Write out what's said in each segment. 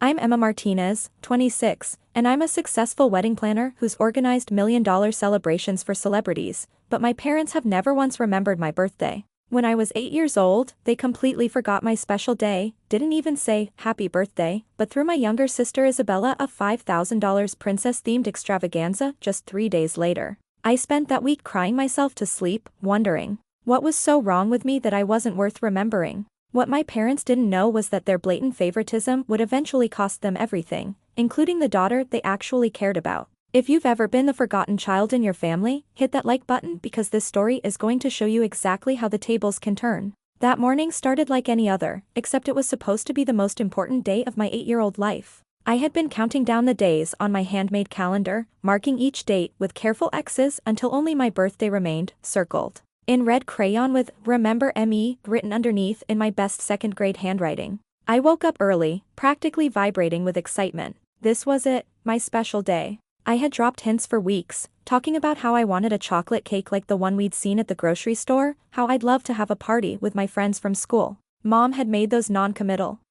I'm Emma Martinez, 26, and I'm a successful wedding planner who's organized million-dollar celebrations for celebrities, but my parents have never once remembered my birthday. When I was 8 years old, they completely forgot my special day, didn't even say, happy birthday, but threw my younger sister Isabella a $5,000 princess-themed extravaganza just 3 days later. I spent that week crying myself to sleep, wondering, what was so wrong with me that I wasn't worth remembering? What my parents didn't know was that their blatant favoritism would eventually cost them everything, including the daughter they actually cared about. If you've ever been the forgotten child in your family, hit that like button because this story is going to show you exactly how the tables can turn. That morning started like any other, except it was supposed to be the most important day of my 8-year-old life. I had been counting down the days on my handmade calendar, marking each date with careful X's until only my birthday remained, circled in red crayon with "Remember ME" written underneath in my best second-grade handwriting. I woke up early, practically vibrating with excitement. This was it, my special day. I had dropped hints for weeks, talking about how I wanted a chocolate cake like the one we'd seen at the grocery store, how I'd love to have a party with my friends from school. Mom had made those non-committal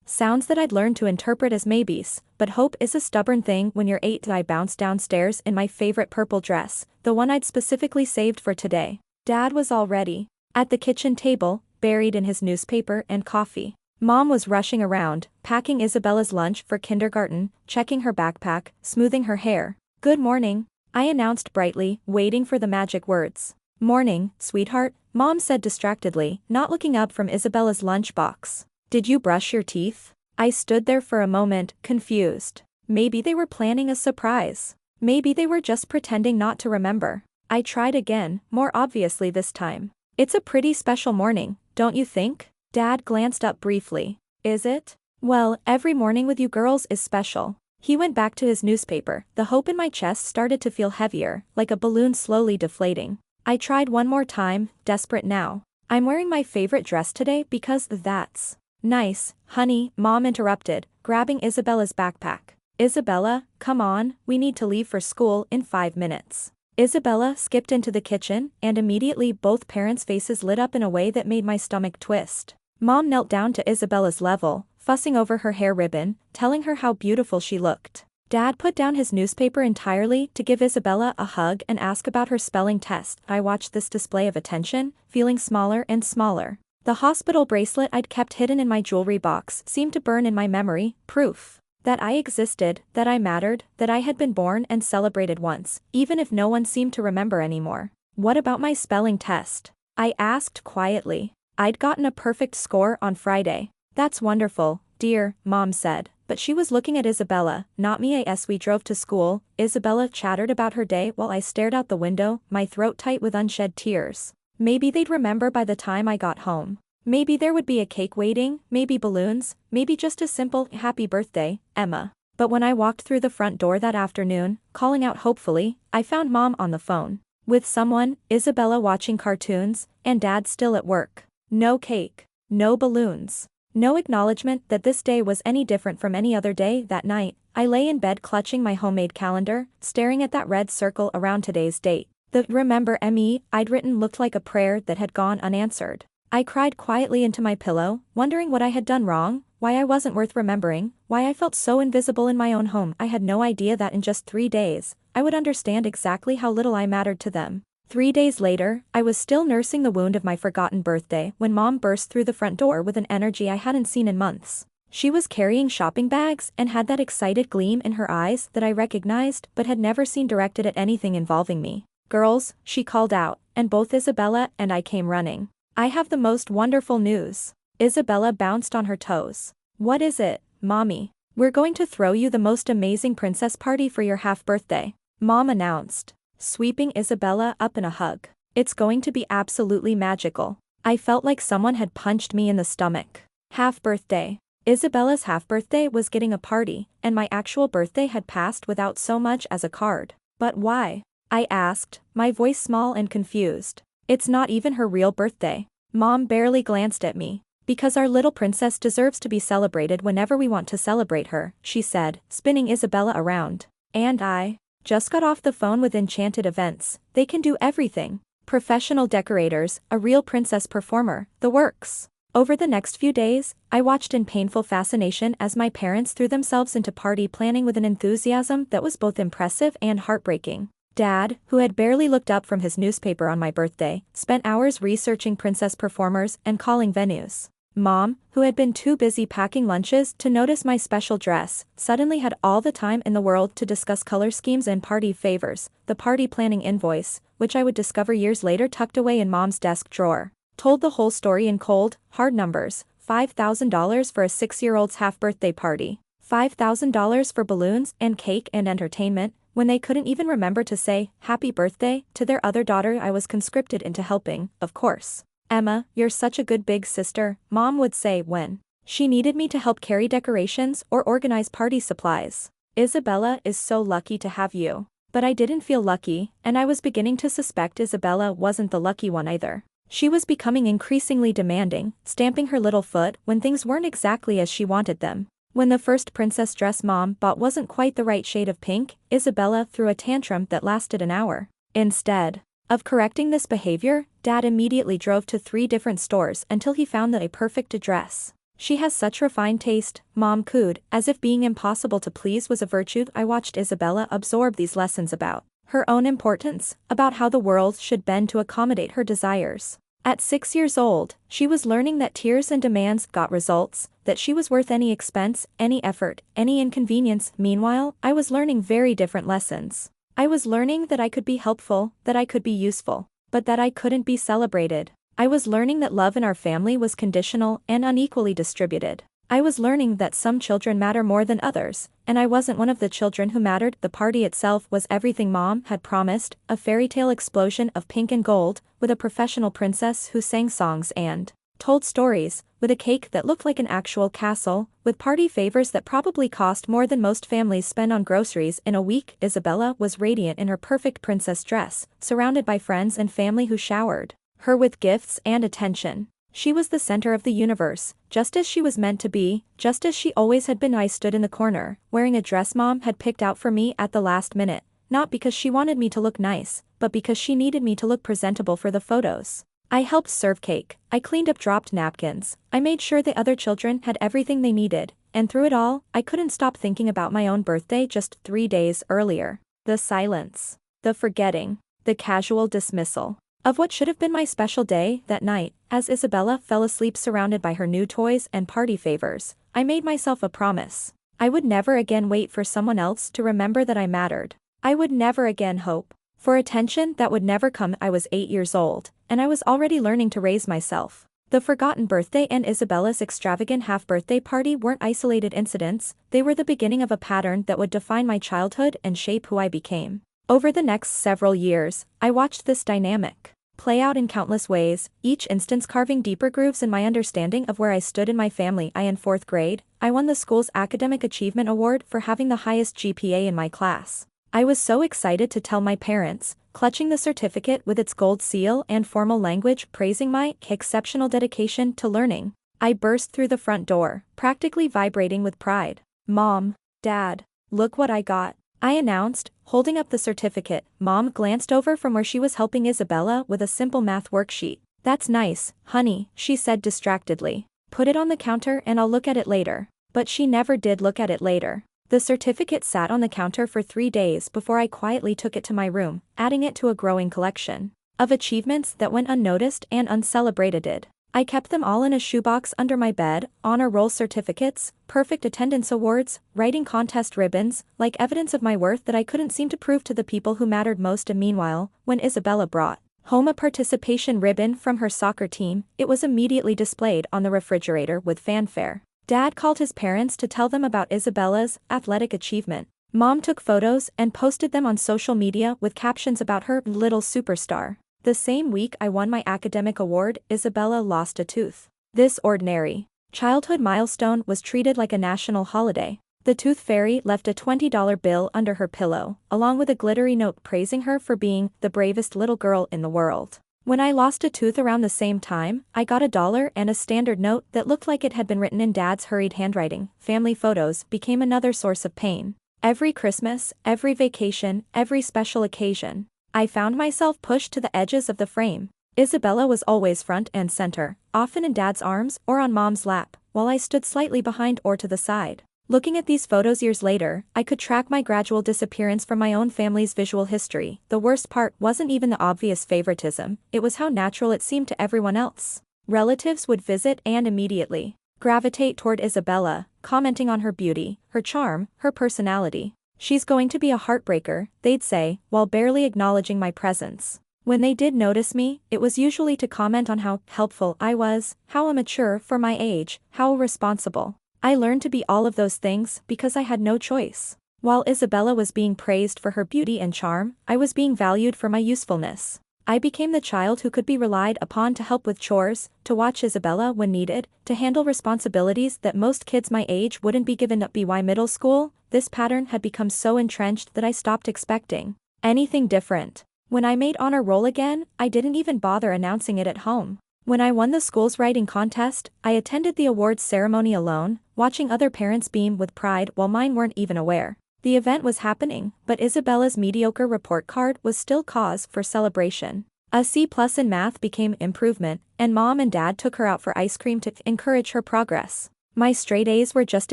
sounds that I'd learned to interpret as maybes, but hope is a stubborn thing when you're 8. I bounced downstairs in my favorite purple dress, the one I'd specifically saved for today. Dad was already at the kitchen table, buried in his newspaper and coffee. Mom was rushing around, packing Isabella's lunch for kindergarten, checking her backpack, smoothing her hair. "Good morning," I announced brightly, waiting for the magic words. "Morning, sweetheart," Mom said distractedly, not looking up from Isabella's lunchbox. "Did you brush your teeth?" I stood there for a moment, confused. Maybe they were planning a surprise. Maybe they were just pretending not to remember. I tried again, more obviously this time. "It's a pretty special morning, don't you think?" Dad glanced up briefly. "Is it? Well, every morning with you girls is special." He went back to his newspaper. The hope in my chest started to feel heavier, like a balloon slowly deflating. I tried one more time, desperate now. "I'm wearing my favorite dress today because that's nice, honey," Mom interrupted, grabbing Isabella's backpack. "Isabella, come on, we need to leave for school in 5 minutes." Isabella skipped into the kitchen, and immediately both parents' faces lit up in a way that made my stomach twist. Mom knelt down to Isabella's level, fussing over her hair ribbon, telling her how beautiful she looked. Dad put down his newspaper entirely to give Isabella a hug and ask about her spelling test. I watched this display of attention, feeling smaller and smaller. The hospital bracelet I'd kept hidden in my jewelry box seemed to burn in my memory, proof that I existed, that I mattered, that I had been born and celebrated once, even if no one seemed to remember anymore. "What about my spelling test?" I asked quietly. "I'd gotten a perfect score on Friday." "That's wonderful, dear," Mom said, but she was looking at Isabella, not me. As we drove to school, Isabella chattered about her day while I stared out the window, my throat tight with unshed tears. Maybe they'd remember by the time I got home. Maybe there would be a cake waiting, maybe balloons, maybe just a simple, "Happy birthday, Emma." But when I walked through the front door that afternoon, calling out hopefully, I found Mom on the phone with someone, Isabella watching cartoons, and Dad still at work. No cake. No balloons. No acknowledgement that this day was any different from any other day. That night, I lay in bed clutching my homemade calendar, staring at that red circle around today's date. The "Remember ME" I'd written looked like a prayer that had gone unanswered. I cried quietly into my pillow, wondering what I had done wrong, why I wasn't worth remembering, why I felt so invisible in my own home. I had no idea that in just 3 days, I would understand exactly how little I mattered to them. 3 days later, I was still nursing the wound of my forgotten birthday when Mom burst through the front door with an energy I hadn't seen in months. She was carrying shopping bags and had that excited gleam in her eyes that I recognized but had never seen directed at anything involving me. "Girls," she called out, and both Isabella and I came running. "I have the most wonderful news." Isabella bounced on her toes. "What is it, Mommy?" "We're going to throw you the most amazing princess party for your half-birthday," Mom announced, sweeping Isabella up in a hug. "It's going to be absolutely magical." I felt like someone had punched me in the stomach. Half-birthday. Isabella's half-birthday was getting a party, and my actual birthday had passed without so much as a card. "But why?" I asked, my voice small and confused. "It's not even her real birthday." Mom barely glanced at me. "Because our little princess deserves to be celebrated whenever we want to celebrate her," she said, spinning Isabella around. "And I just got off the phone with Enchanted Events. They can do everything. Professional decorators, a real princess performer, the works." Over the next few days, I watched in painful fascination as my parents threw themselves into party planning with an enthusiasm that was both impressive and heartbreaking. Dad, who had barely looked up from his newspaper on my birthday, spent hours researching princess performers and calling venues. Mom, who had been too busy packing lunches to notice my special dress, suddenly had all the time in the world to discuss color schemes and party favors. The party planning invoice, which I would discover years later tucked away in Mom's desk drawer, told the whole story in cold, hard numbers: $5,000 for a 6-year-old's half-birthday party, $5,000 for balloons and cake and entertainment. When they couldn't even remember to say happy birthday to their other daughter I was conscripted into helping, of course. "Emma, you're such a good big sister," Mom would say when she needed me to help carry decorations or organize party supplies. "Isabella is so lucky to have you." But I didn't feel lucky, and I was beginning to suspect Isabella wasn't the lucky one either. She was becoming increasingly demanding, stamping her little foot when things weren't exactly as she wanted them. When the first princess dress Mom bought wasn't quite the right shade of pink, Isabella threw a tantrum that lasted an hour. Instead of correcting this behavior, Dad immediately drove to 3 different stores until he found a perfect dress. "She has such refined taste," Mom cooed, as if being impossible to please was a virtue. I watched Isabella absorb these lessons about her own importance, about how the world should bend to accommodate her desires. At 6 years old, she was learning that tears and demands got results, that she was worth any expense, any effort, any inconvenience. Meanwhile, I was learning very different lessons. I was learning that I could be helpful, that I could be useful, but that I couldn't be celebrated. I was learning that love in our family was conditional and unequally distributed. I was learning that some children matter more than others, and I wasn't one of the children who mattered. The party itself was everything Mom had promised: a fairy tale explosion of pink and gold, with a professional princess who sang songs and told stories, with a cake that looked like an actual castle, with party favors that probably cost more than most families spend on groceries in a week. Isabella was radiant in her perfect princess dress, surrounded by friends and family who showered her with gifts and attention. She was the center of the universe, just as she was meant to be, just as she always had been. I stood in the corner, wearing a dress Mom had picked out for me at the last minute, not because she wanted me to look nice, but because she needed me to look presentable for the photos. I helped serve cake, I cleaned up dropped napkins, I made sure the other children had everything they needed, and through it all, I couldn't stop thinking about my own birthday just 3 days earlier. The silence, the forgetting, the casual dismissal of what should have been my special day. That night, as Isabella fell asleep surrounded by her new toys and party favors, I made myself a promise. I would never again wait for someone else to remember that I mattered. I would never again hope for attention that would never come. I was 8 years old, and I was already learning to raise myself. The forgotten birthday and Isabella's extravagant half-birthday party weren't isolated incidents, they were the beginning of a pattern that would define my childhood and shape who I became. Over the next several years, I watched this dynamic play out in countless ways, each instance carving deeper grooves in my understanding of where I stood in my family. In 4th grade, I won the school's Academic Achievement Award for having the highest GPA in my class. I was so excited to tell my parents, clutching the certificate with its gold seal and formal language praising my exceptional dedication to learning. I burst through the front door, practically vibrating with pride. "Mom, Dad, look what I got," I announced, holding up the certificate. Mom glanced over from where she was helping Isabella with a simple math worksheet. "That's nice, honey," she said distractedly. "Put it on the counter and I'll look at it later." But she never did look at it later. The certificate sat on the counter for 3 days before I quietly took it to my room, adding it to a growing collection of achievements that went unnoticed and uncelebrated. I kept them all in a shoebox under my bed: honor roll certificates, perfect attendance awards, writing contest ribbons, like evidence of my worth that I couldn't seem to prove to the people who mattered most. And meanwhile, when Isabella brought home a participation ribbon from her soccer team, it was immediately displayed on the refrigerator with fanfare. Dad called his parents to tell them about Isabella's athletic achievement. Mom took photos and posted them on social media with captions about her little superstar. The same week I won my academic award, Isabella lost a tooth. This ordinary childhood milestone was treated like a national holiday. The tooth fairy left a $20 bill under her pillow, along with a glittery note praising her for being the bravest little girl in the world. When I lost a tooth around the same time, I got $1 and a standard note that looked like it had been written in Dad's hurried handwriting. Family photos became another source of pain. Every Christmas, every vacation, every special occasion, I found myself pushed to the edges of the frame. Isabella was always front and center, often in Dad's arms or on Mom's lap, while I stood slightly behind or to the side. Looking at these photos years later, I could track my gradual disappearance from my own family's visual history. The worst part wasn't even the obvious favoritism, it was how natural it seemed to everyone else. Relatives would visit and immediately gravitate toward Isabella, commenting on her beauty, her charm, her personality. "She's going to be a heartbreaker," they'd say, while barely acknowledging my presence. When they did notice me, it was usually to comment on how helpful I was, how immature for my age, how irresponsible. I learned to be all of those things because I had no choice. While Isabella was being praised for her beauty and charm, I was being valued for my usefulness. I became the child who could be relied upon to help with chores, to watch Isabella when needed, to handle responsibilities that most kids my age wouldn't be given at BY middle school. This pattern had become so entrenched that I stopped expecting anything different. When I made honor roll again, I didn't even bother announcing it at home. When I won the school's writing contest, I attended the awards ceremony alone, watching other parents beam with pride while mine weren't even aware. The event was happening, but Isabella's mediocre report card was still cause for celebration. A C+ in math became improvement, and Mom and Dad took her out for ice cream to encourage her progress. My straight A's were just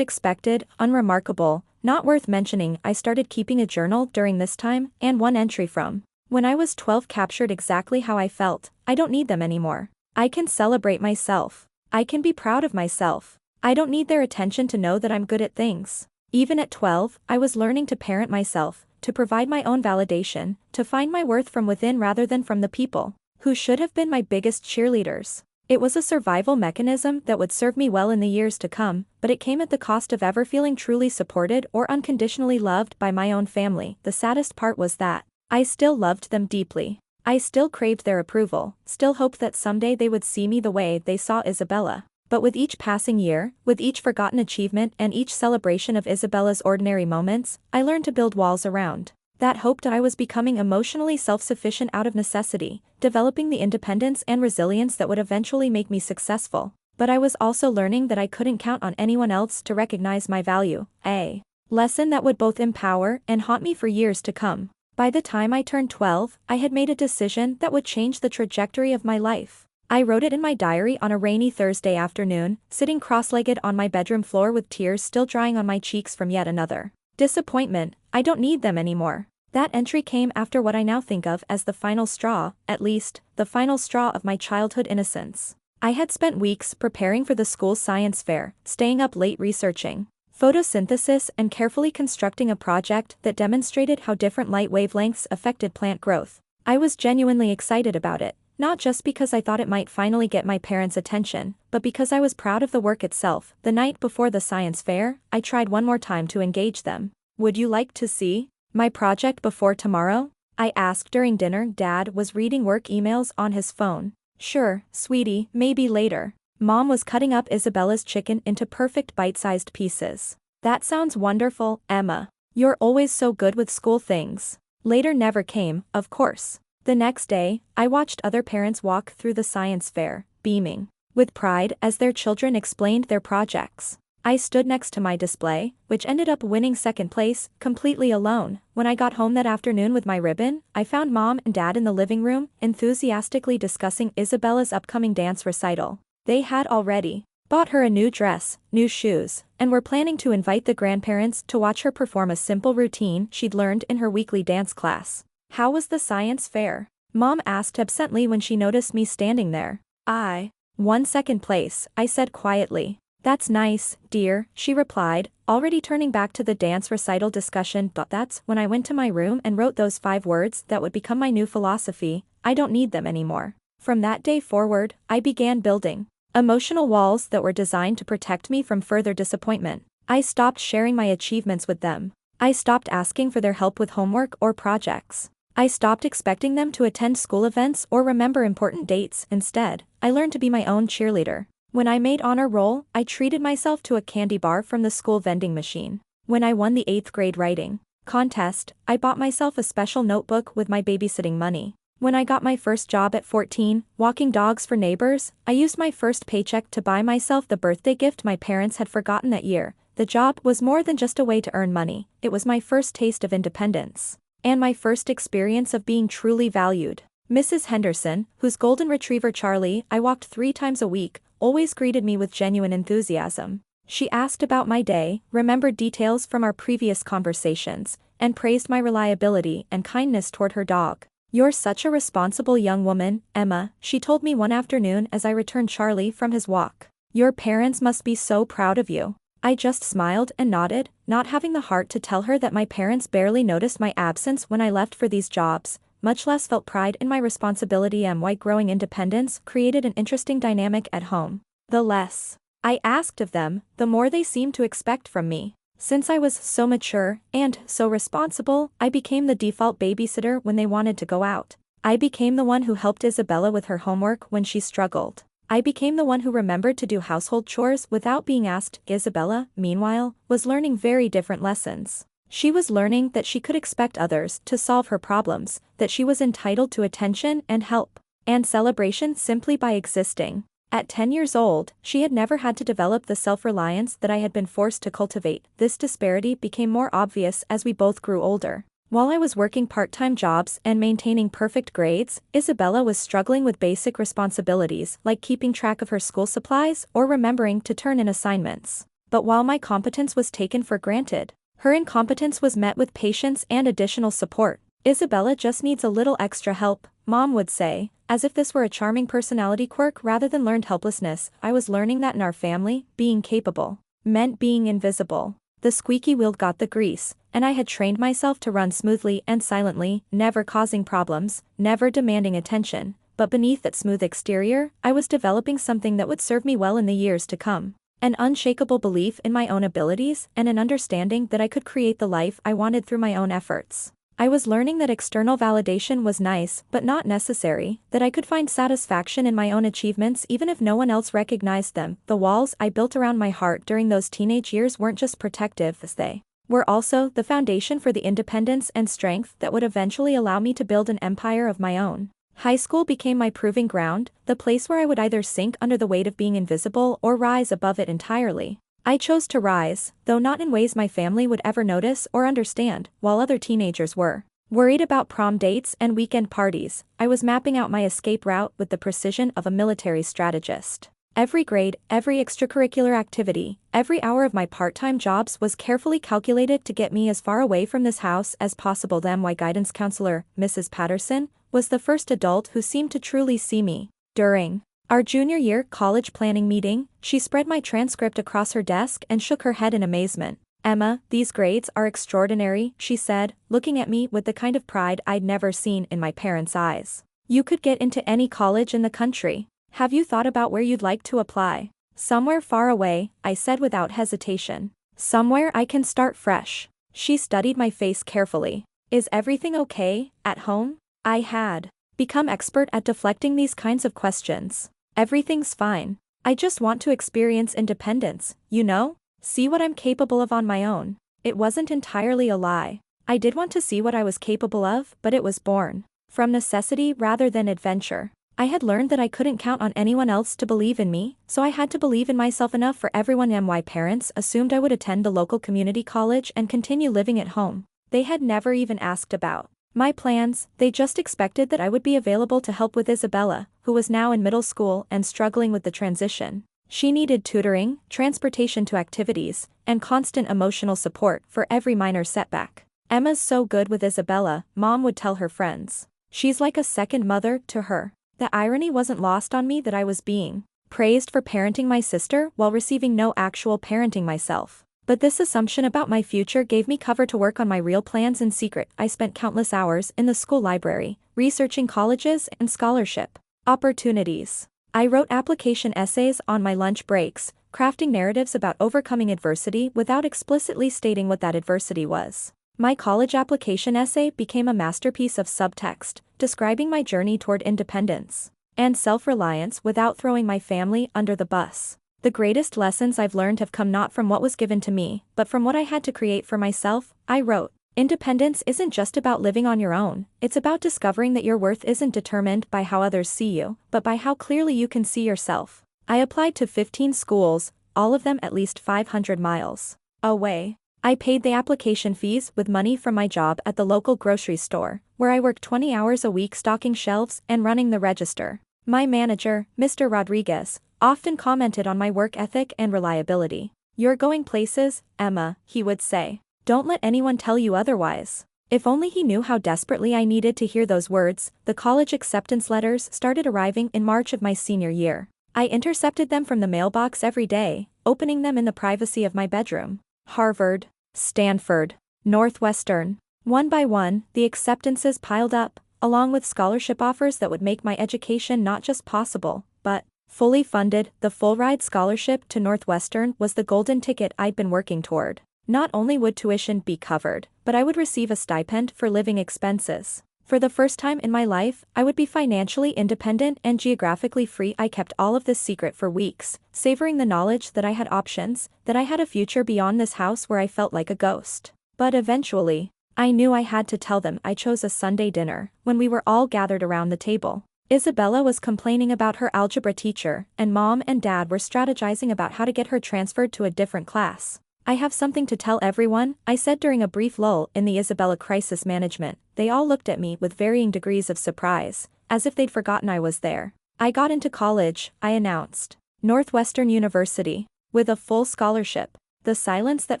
expected, unremarkable, not worth mentioning. I started keeping a journal during this time, and one entry from when I was 12 captured exactly how I felt. I don't need them anymore. I can celebrate myself. I can be proud of myself. I don't need their attention to know that I'm good at things. Even at 12, I was learning to parent myself, to provide my own validation, to find my worth from within rather than from the people who should have been my biggest cheerleaders. It was a survival mechanism that would serve me well in the years to come, but it came at the cost of ever feeling truly supported or unconditionally loved by my own family. The saddest part was that I still loved them deeply. I still craved their approval, still hoped that someday they would see me the way they saw Isabella. But with each passing year, with each forgotten achievement and each celebration of Isabella's ordinary moments, I learned to build walls around that hope. I was becoming emotionally self-sufficient out of necessity, developing the independence and resilience that would eventually make me successful. But I was also learning that I couldn't count on anyone else to recognize my value, a lesson that would both empower and haunt me for years to come. By the time I turned 12, I had made a decision that would change the trajectory of my life. I wrote it in my diary on a rainy Thursday afternoon, sitting cross-legged on my bedroom floor with tears still drying on my cheeks from yet another disappointment. I don't need them anymore. That entry came after what I now think of as the final straw, at least, the final straw of my childhood innocence. I had spent weeks preparing for the school's science fair, staying up late researching photosynthesis and carefully constructing a project that demonstrated how different light wavelengths affected plant growth. I was genuinely excited about it, not just because I thought it might finally get my parents' attention, but because I was proud of the work itself. The night before the science fair, I tried one more time to engage them. "Would you like to see my project before tomorrow?" I asked during dinner. Dad was reading work emails on his phone. "Sure, sweetie, maybe later." Mom was cutting up Isabella's chicken into perfect bite-sized pieces. "That sounds wonderful, Emma. You're always so good with school things." Later never came, of course. The next day, I watched other parents walk through the science fair, beaming with pride as their children explained their projects. I stood next to my display, which ended up winning second place, completely alone. When I got home that afternoon with my ribbon, I found Mom and Dad in the living room, enthusiastically discussing Isabella's upcoming dance recital. They had already bought her a new dress, new shoes, and were planning to invite the grandparents to watch her perform a simple routine she'd learned in her weekly dance class. "How was the science fair?" Mom asked absently when she noticed me standing there. "I won second place," I said quietly. "That's nice, dear," she replied, already turning back to the dance recital discussion. But that's when I went to my room and wrote those 5 words that would become my new philosophy: I don't need them anymore. From that day forward, I began building emotional walls that were designed to protect me from further disappointment. I stopped sharing my achievements with them. I stopped asking for their help with homework or projects. I stopped expecting them to attend school events or remember important dates. Instead, I learned to be my own cheerleader. When I made honor roll, I treated myself to a candy bar from the school vending machine. When I won the 8th grade writing contest, I bought myself a special notebook with my babysitting money. When I got my first job at 14, walking dogs for neighbors, I used my first paycheck to buy myself the birthday gift my parents had forgotten that year. The job was more than just a way to earn money. It was my first taste of independence. And my first experience of being truly valued. Mrs. Henderson, whose golden retriever Charlie I walked 3 times a week, always greeted me with genuine enthusiasm. She asked about my day, remembered details from our previous conversations, and praised my reliability and kindness toward her dog. "You're such a responsible young woman, Emma," she told me one afternoon as I returned Charlie from his walk. "Your parents must be so proud of you." I just smiled and nodded, not having the heart to tell her that my parents barely noticed my absence when I left for these jobs, much less felt pride in my responsibility and why growing independence created an interesting dynamic at home. The less I asked of them, the more they seemed to expect from me. Since I was so mature and so responsible, I became the default babysitter when they wanted to go out. I became the one who helped Isabella with her homework when she struggled. I became the one who remembered to do household chores without being asked. Isabella, meanwhile, was learning very different lessons. She was learning that she could expect others to solve her problems, that she was entitled to attention and help, and celebration simply by existing. At 10 years old, she had never had to develop the self-reliance that I had been forced to cultivate. This disparity became more obvious as we both grew older. While I was working part-time jobs and maintaining perfect grades, Isabella was struggling with basic responsibilities like keeping track of her school supplies or remembering to turn in assignments. But while my competence was taken for granted, her incompetence was met with patience and additional support. "Isabella just needs a little extra help," Mom would say, as if this were a charming personality quirk rather than learned helplessness. I was learning that in our family, being capable meant being invisible. The squeaky wheel got the grease, and I had trained myself to run smoothly and silently, never causing problems, never demanding attention. But beneath that smooth exterior, I was developing something that would serve me well in the years to come. An unshakable belief in my own abilities and an understanding that I could create the life I wanted through my own efforts. I was learning that external validation was nice but not necessary, that I could find satisfaction in my own achievements even if no one else recognized them. The walls I built around my heart during those teenage years weren't just protective, as they were also the foundation for the independence and strength that would eventually allow me to build an empire of my own. High school became my proving ground, the place where I would either sink under the weight of being invisible or rise above it entirely. I chose to rise, though not in ways my family would ever notice or understand, while other teenagers were worried about prom dates and weekend parties. I was mapping out my escape route with the precision of a military strategist. Every grade, every extracurricular activity, every hour of my part-time jobs was carefully calculated to get me as far away from this house as possible. My guidance counselor, Mrs. Patterson, was the first adult who seemed to truly see me. During our junior year college planning meeting, she spread my transcript across her desk and shook her head in amazement. "Emma, these grades are extraordinary," she said, looking at me with the kind of pride I'd never seen in my parents' eyes. "You could get into any college in the country. Have you thought about where you'd like to apply?" "Somewhere far away," I said without hesitation. "Somewhere I can start fresh." She studied my face carefully. "Is everything okay at home?" I had become expert at deflecting these kinds of questions. "Everything's fine. I just want to experience independence, you know? See what I'm capable of on my own." It wasn't entirely a lie. I did want to see what I was capable of, but it was born from necessity rather than adventure. I had learned that I couldn't count on anyone else to believe in me, so I had to believe in myself enough for everyone. My parents assumed I would attend the local community college and continue living at home. They had never even asked about my plans. They just expected that I would be available to help with Isabella, who was now in middle school and struggling with the transition. She needed tutoring, transportation to activities, and constant emotional support for every minor setback. "Emma's so good with Isabella," Mom would tell her friends. "She's like a second mother to her." The irony wasn't lost on me that I was being praised for parenting my sister while receiving no actual parenting myself. But this assumption about my future gave me cover to work on my real plans in secret. I spent countless hours in the school library, researching colleges and scholarship opportunities. I wrote application essays on my lunch breaks, crafting narratives about overcoming adversity without explicitly stating what that adversity was. My college application essay became a masterpiece of subtext, describing my journey toward independence and self-reliance without throwing my family under the bus. The greatest lessons I've learned have come not from what was given to me, but from what I had to create for myself, I wrote. Independence isn't just about living on your own, it's about discovering that your worth isn't determined by how others see you, but by how clearly you can see yourself. I applied to 15 schools, all of them at least 500 miles away. I paid the application fees with money from my job at the local grocery store, where I worked 20 hours a week stocking shelves and running the register. My manager, Mr. Rodriguez, often commented on my work ethic and reliability. "You're going places, Emma," he would say. "Don't let anyone tell you otherwise." If only he knew how desperately I needed to hear those words. The college acceptance letters started arriving in March of my senior year. I intercepted them from the mailbox every day, opening them in the privacy of my bedroom. Harvard, Stanford, Northwestern. One by one, the acceptances piled up, along with scholarship offers that would make my education not just possible, but fully funded. The full-ride scholarship to Northwestern was the golden ticket I'd been working toward. Not only would tuition be covered, but I would receive a stipend for living expenses. For the first time in my life, I would be financially independent and geographically free. I kept all of this secret for weeks, savoring the knowledge that I had options, that I had a future beyond this house where I felt like a ghost. But eventually, I knew I had to tell them. I chose a Sunday dinner, when we were all gathered around the table. Isabella was complaining about her algebra teacher, and Mom and Dad were strategizing about how to get her transferred to a different class. "I have something to tell everyone," I said during a brief lull in the Isabella crisis management. They all looked at me with varying degrees of surprise, as if they'd forgotten I was there. "I got into college," I announced. "Northwestern University. With a full scholarship." The silence that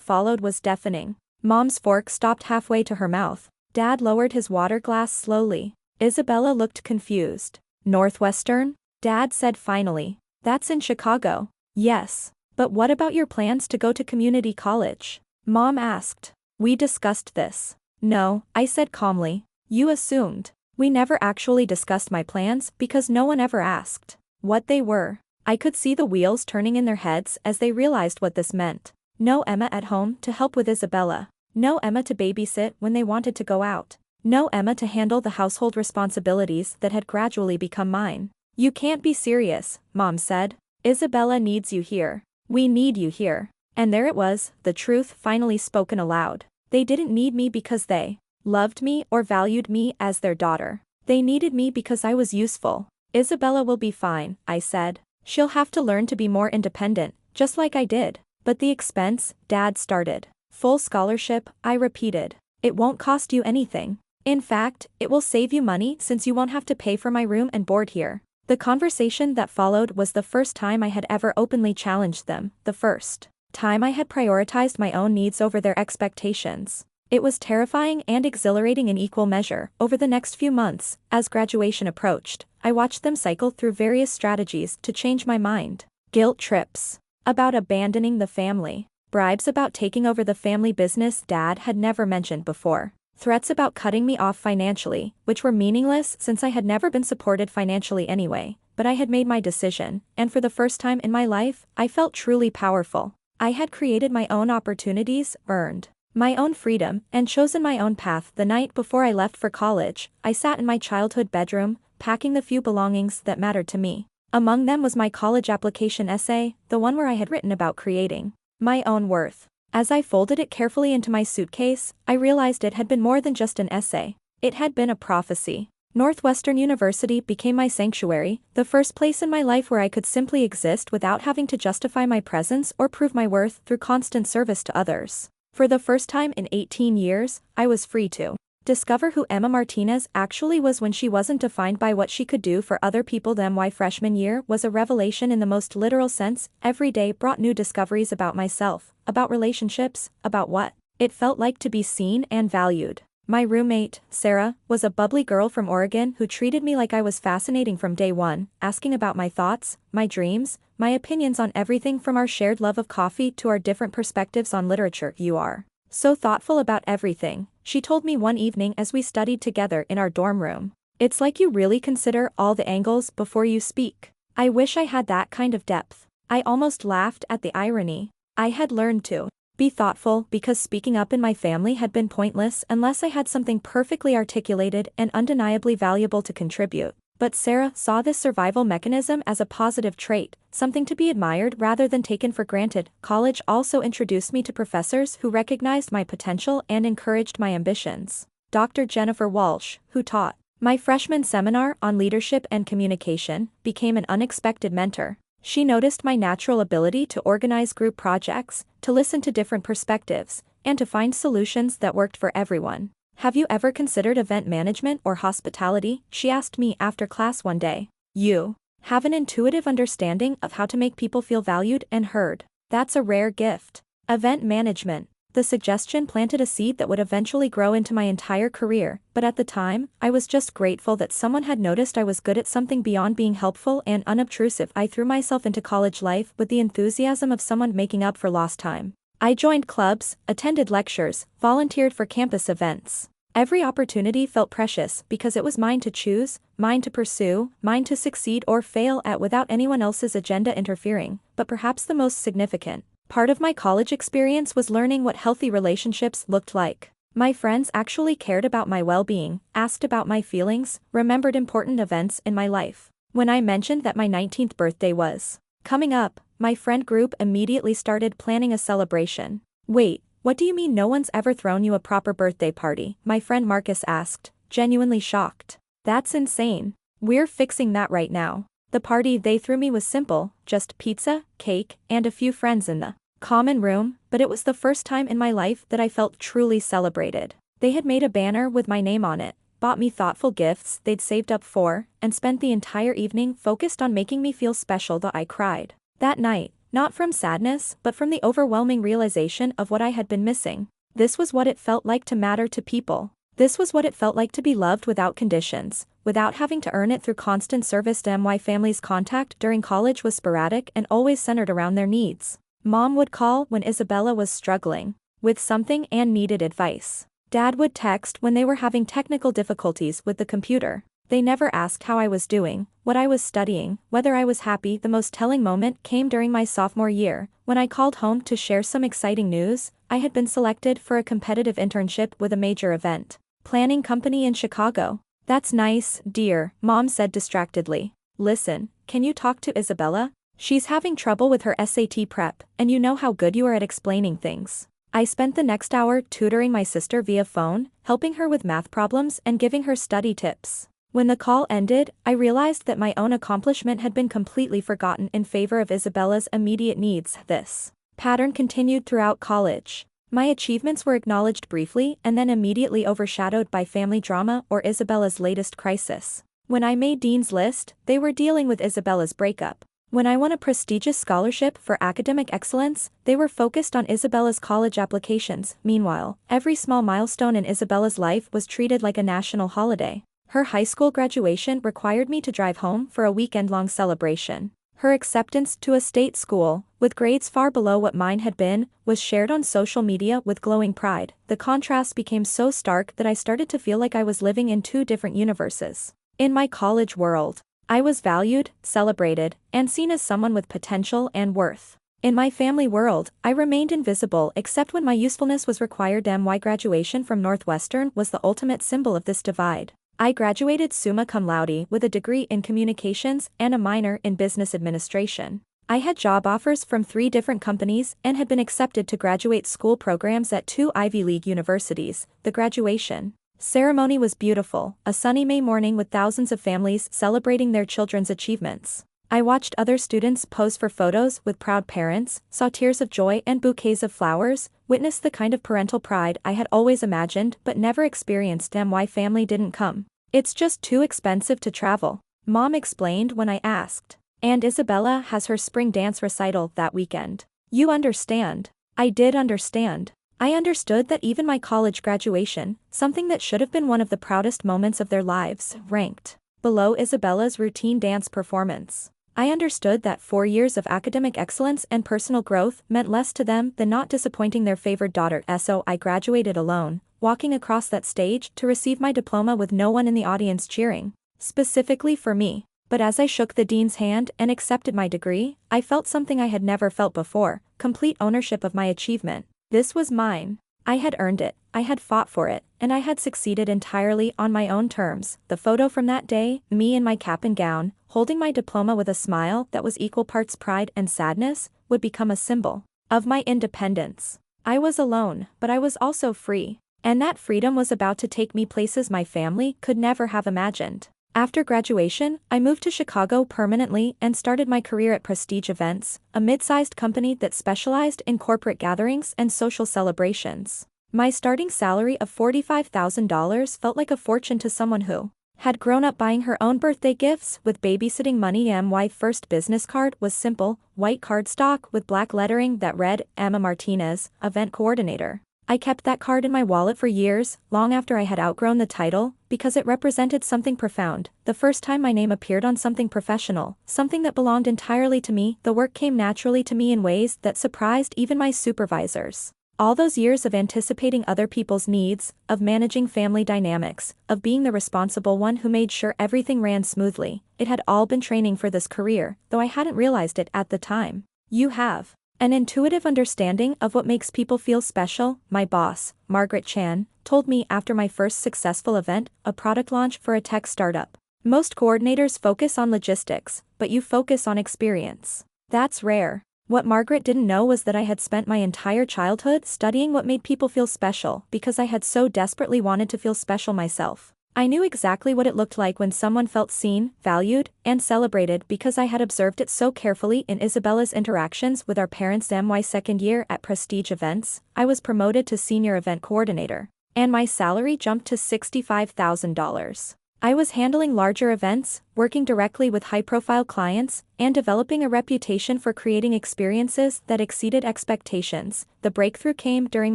followed was deafening. Mom's fork stopped halfway to her mouth. Dad lowered his water glass slowly. Isabella looked confused. "Northwestern?" Dad said finally. "That's in Chicago." "Yes. But what about your plans to go to community college?" Mom asked. "We discussed this." "No," I said calmly. "You assumed." "We never actually discussed my plans because no one ever asked what they were." I could see the wheels turning in their heads as they realized what this meant. No Emma at home to help with Isabella. No Emma to babysit when they wanted to go out. No Emma to handle the household responsibilities that had gradually become mine. "You can't be serious," Mom said. "Isabella needs you here. We need you here." And there it was, the truth finally spoken aloud. They didn't need me because they loved me or valued me as their daughter. They needed me because I was useful. "Isabella will be fine," I said. "She'll have to learn to be more independent, just like I did." "But the expense," Dad started. "Full scholarship," I repeated. "It won't cost you anything. In fact, it will save you money since you won't have to pay for my room and board here." The conversation that followed was the first time I had ever openly challenged them, the first time I had prioritized my own needs over their expectations. It was terrifying and exhilarating in equal measure. Over the next few months, as graduation approached, I watched them cycle through various strategies to change my mind. Guilt trips about abandoning the family. Bribes about taking over the family business Dad had never mentioned before. Threats about cutting me off financially, which were meaningless since I had never been supported financially anyway. But I had made my decision, and for the first time in my life, I felt truly powerful. I had created my own opportunities, earned my own freedom, and chosen my own path. The night before I left for college, I sat in my childhood bedroom, packing the few belongings that mattered to me. Among them was my college application essay, the one where I had written about creating my own worth. As I folded it carefully into my suitcase, I realized it had been more than just an essay. It had been a prophecy. Northwestern University became my sanctuary, the first place in my life where I could simply exist without having to justify my presence or prove my worth through constant service to others. For the first time in 18 years, I was free to discover who Emma Martinez actually was when she wasn't defined by what she could do for other people. My freshman year was a revelation in the most literal sense. Every day brought new discoveries about myself, about relationships, about what it felt like to be seen and valued. My roommate, Sarah, was a bubbly girl from Oregon who treated me like I was fascinating from day one, asking about my thoughts, my dreams, my opinions on everything from our shared love of coffee to our different perspectives on literature. "You are so thoughtful about everything," she told me one evening as we studied together in our dorm room. "It's like you really consider all the angles before you speak." I wish I had that kind of depth. I almost laughed at the irony. I had learned to be thoughtful because speaking up in my family had been pointless unless I had something perfectly articulated and undeniably valuable to contribute. But Sarah saw this survival mechanism as a positive trait, something to be admired rather than taken for granted. College also introduced me to professors who recognized my potential and encouraged my ambitions. Dr. Jennifer Walsh, who taught my freshman seminar on leadership and communication, became an unexpected mentor. She noticed my natural ability to organize group projects, to listen to different perspectives, and to find solutions that worked for everyone. Have you ever considered event management or hospitality? She asked me after class one day. You have an intuitive understanding of how to make people feel valued and heard. That's a rare gift. Event management. The suggestion planted a seed that would eventually grow into my entire career, but at the time, I was just grateful that someone had noticed I was good at something beyond being helpful and unobtrusive. I threw myself into college life with the enthusiasm of someone making up for lost time. I joined clubs, attended lectures, volunteered for campus events. Every opportunity felt precious because it was mine to choose, mine to pursue, mine to succeed or fail at without anyone else's agenda interfering. But perhaps the most significant part of my college experience was learning what healthy relationships looked like. My friends actually cared about my well-being, asked about my feelings, remembered important events in my life. When I mentioned that my 19th birthday was coming up, my friend group immediately started planning a celebration. Wait, what do you mean no one's ever thrown you a proper birthday party? My friend Marcus asked, genuinely shocked. That's insane. We're fixing that right now. The party they threw me was simple, just pizza, cake, and a few friends in the common room, but it was the first time in my life that I felt truly celebrated. They had made a banner with my name on it, bought me thoughtful gifts they'd saved up for, and spent the entire evening focused on making me feel special. Though I cried that night, not from sadness but from the overwhelming realization of what I had been missing. This was what it felt like to matter to people. This was what it felt like to be loved without conditions, without having to earn it through constant service. My family's contact during college was sporadic and always centered around their needs. Mom would call when Isabella was struggling with something and needed advice. Dad would text when they were having technical difficulties with the computer. They never asked how I was doing, what I was studying, whether I was happy. The most telling moment came during my sophomore year, when I called home to share some exciting news. I had been selected for a competitive internship with a major event planning company in Chicago. That's nice, dear, Mom said distractedly. Listen, can you talk to Isabella? She's having trouble with her SAT prep, and you know how good you are at explaining things. I spent the next hour tutoring my sister via phone, helping her with math problems and giving her study tips. When the call ended, I realized that my own accomplishment had been completely forgotten in favor of Isabella's immediate needs. This pattern continued throughout college. My achievements were acknowledged briefly and then immediately overshadowed by family drama or Isabella's latest crisis. When I made Dean's List, they were dealing with Isabella's breakup. When I won a prestigious scholarship for academic excellence, they were focused on Isabella's college applications. Meanwhile, every small milestone in Isabella's life was treated like a national holiday. Her high school graduation required me to drive home for a weekend-long celebration. Her acceptance to a state school, with grades far below what mine had been, was shared on social media with glowing pride. The contrast became so stark that I started to feel like I was living in two different universes. In my college world, I was valued, celebrated, and seen as someone with potential and worth. In my family world, I remained invisible except when my usefulness was required. My graduation from Northwestern was the ultimate symbol of this divide. I graduated summa cum laude with a degree in communications and a minor in business administration. I had job offers from 3 different companies and had been accepted to graduate school programs at 2 Ivy League universities. The graduation ceremony was beautiful, a sunny May morning with thousands of families celebrating their children's achievements. I watched other students pose for photos with proud parents, saw tears of joy and bouquets of flowers, witnessed the kind of parental pride I had always imagined but never experienced. Why family didn't come? It's just too expensive to travel, Mom explained when I asked. And Isabella has her spring dance recital that weekend. You understand. I did understand. I understood that even my college graduation, something that should have been one of the proudest moments of their lives, ranked below Isabella's routine dance performance. I understood that 4 years of academic excellence and personal growth meant less to them than not disappointing their favored daughter. So I graduated alone, walking across that stage to receive my diploma with no one in the audience cheering specifically for me. But as I shook the dean's hand and accepted my degree, I felt something I had never felt before: complete ownership of my achievement. This was mine. I had earned it, I had fought for it, and I had succeeded entirely on my own terms. The photo from that day, me in my cap and gown, holding my diploma with a smile that was equal parts pride and sadness, would become a symbol of my independence. I was alone, but I was also free. And that freedom was about to take me places my family could never have imagined. After graduation, I moved to Chicago permanently and started my career at Prestige Events, a mid-sized company that specialized in corporate gatherings and social celebrations. My starting salary of $45,000 felt like a fortune to someone who had grown up buying her own birthday gifts with babysitting money. My first business card was simple, white cardstock with black lettering that read, Emma Martinez, Event Coordinator. I kept that card in my wallet for years, long after I had outgrown the title, because it represented something profound. The first time my name appeared on something professional, something that belonged entirely to me, the work came naturally to me in ways that surprised even my supervisors. All those years of anticipating other people's needs, of managing family dynamics, of being the responsible one who made sure everything ran smoothly, it had all been training for this career, though I hadn't realized it at the time. You have an intuitive understanding of what makes people feel special, my boss, Margaret Chan, told me after my first successful event, a product launch for a tech startup. Most coordinators focus on logistics, but you focus on experience. That's rare. What Margaret didn't know was that I had spent my entire childhood studying what made people feel special because I had so desperately wanted to feel special myself. I knew exactly what it looked like when someone felt seen, valued, and celebrated because I had observed it so carefully in Isabella's interactions with our parents. My second year at Prestige Events, I was promoted to Senior Event Coordinator, and my salary jumped to $65,000. I was handling larger events, working directly with high-profile clients, and developing a reputation for creating experiences that exceeded expectations. The breakthrough came during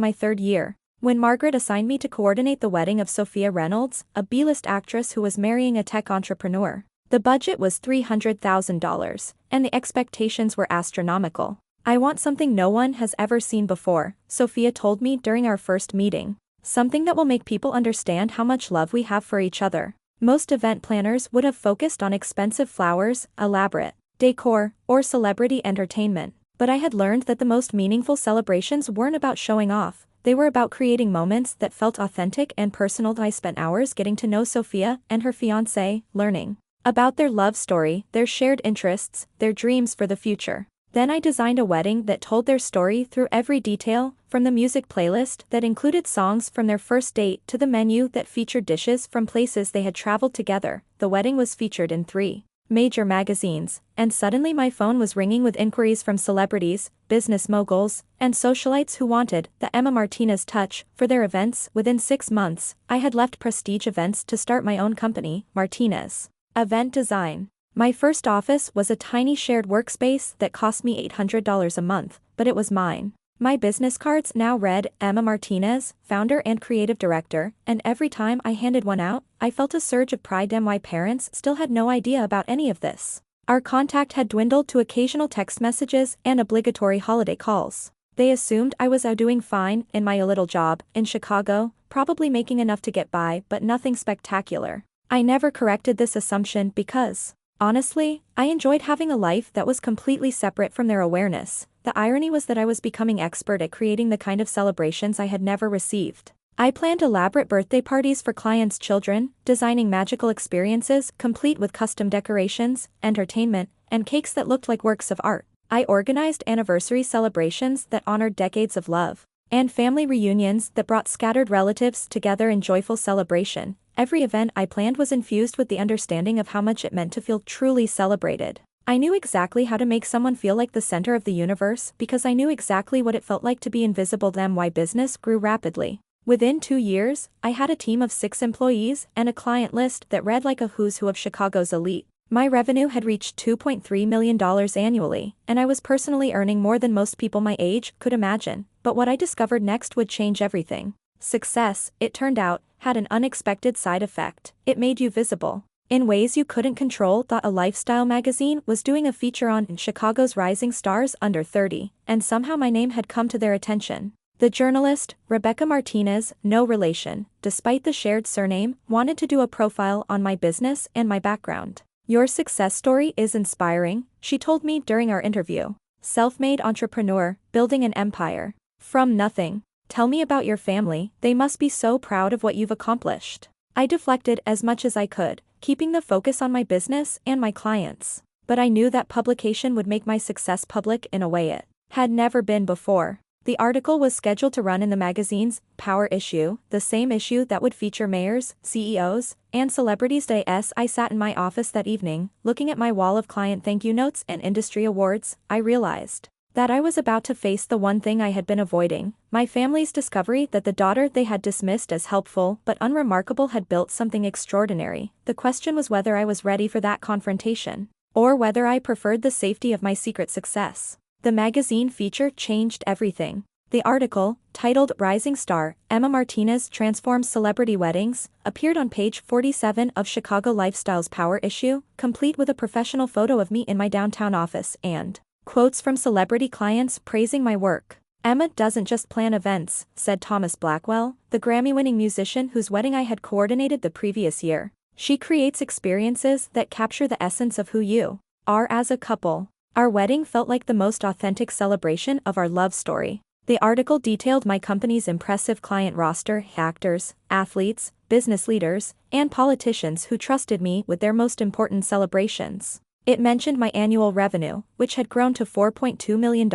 my third year, when Margaret assigned me to coordinate the wedding of Sophia Reynolds, a B-list actress who was marrying a tech entrepreneur. The budget was $300,000, and the expectations were astronomical. I want something no one has ever seen before, Sophia told me during our first meeting. Something that will make people understand how much love we have for each other. Most event planners would have focused on expensive flowers, elaborate decor, or celebrity entertainment. But I had learned that the most meaningful celebrations weren't about showing off. They were about creating moments that felt authentic and personal. I spent hours getting to know Sophia and her fiancé, learning about their love story, their shared interests, their dreams for the future. Then I designed a wedding that told their story through every detail, from the music playlist that included songs from their first date to the menu that featured dishes from places they had traveled together. The wedding was featured in 3 major magazines, and suddenly my phone was ringing with inquiries from celebrities, business moguls, and socialites who wanted the Emma Martinez touch for their events. Within 6 months, I had left Prestige Events to start my own company, Martinez Event Design. My first office was a tiny shared workspace that cost me $800 a month, but it was mine. My business cards now read Emma Martinez, founder and creative director, and every time I handed one out, I felt a surge of pride. My parents still had no idea about any of this. Our contact had dwindled to occasional text messages and obligatory holiday calls. They assumed I was doing fine in my little job in Chicago, probably making enough to get by, but nothing spectacular. I never corrected this assumption because, honestly, I enjoyed having a life that was completely separate from their awareness. The irony was that I was becoming expert at creating the kind of celebrations I had never received. I planned elaborate birthday parties for clients' children, designing magical experiences complete with custom decorations, entertainment, and cakes that looked like works of art. I organized anniversary celebrations that honored decades of love, and family reunions that brought scattered relatives together in joyful celebration. Every event I planned was infused with the understanding of how much it meant to feel truly celebrated. I knew exactly how to make someone feel like the center of the universe because I knew exactly what it felt like to be invisible. My business grew rapidly. Within 2 years, I had a team of 6 employees and a client list that read like a who's who of Chicago's elite. My revenue had reached $2.3 million annually, and I was personally earning more than most people my age could imagine. But what I discovered next would change everything. Success, it turned out, had an unexpected side effect. It made you visible in ways you couldn't control. A lifestyle magazine was doing a feature on Chicago's rising stars under 30, and somehow my name had come to their attention. The journalist, Rebecca Martinez, no relation, despite the shared surname, wanted to do a profile on my business and my background. Your success story is inspiring, she told me during our interview. Self-made entrepreneur, building an empire from nothing. Tell me about your family, they must be so proud of what you've accomplished. I deflected as much as I could, keeping the focus on my business and my clients. But I knew that publication would make my success public in a way it had never been before. The article was scheduled to run in the magazine's Power issue, the same issue that would feature mayors, CEOs, and celebrities. As I sat in my office that evening, looking at my wall of client thank you notes and industry awards, I realized that I was about to face the one thing I had been avoiding, my family's discovery that the daughter they had dismissed as helpful but unremarkable had built something extraordinary. The question was whether I was ready for that confrontation, or whether I preferred the safety of my secret success. The magazine feature changed everything. The article, titled Rising Star, Emma Martinez Transforms Celebrity Weddings, appeared on page 47 of Chicago Lifestyle's Power issue, complete with a professional photo of me in my downtown office and quotes from celebrity clients praising my work. "Emma doesn't just plan events," said Thomas Blackwell, the Grammy-winning musician whose wedding I had coordinated the previous year. "She creates experiences that capture the essence of who you are as a couple." Our wedding felt like the most authentic celebration of our love story. The article detailed my company's impressive client roster, actors, athletes, business leaders, and politicians who trusted me with their most important celebrations. It mentioned my annual revenue, which had grown to $4.2 million,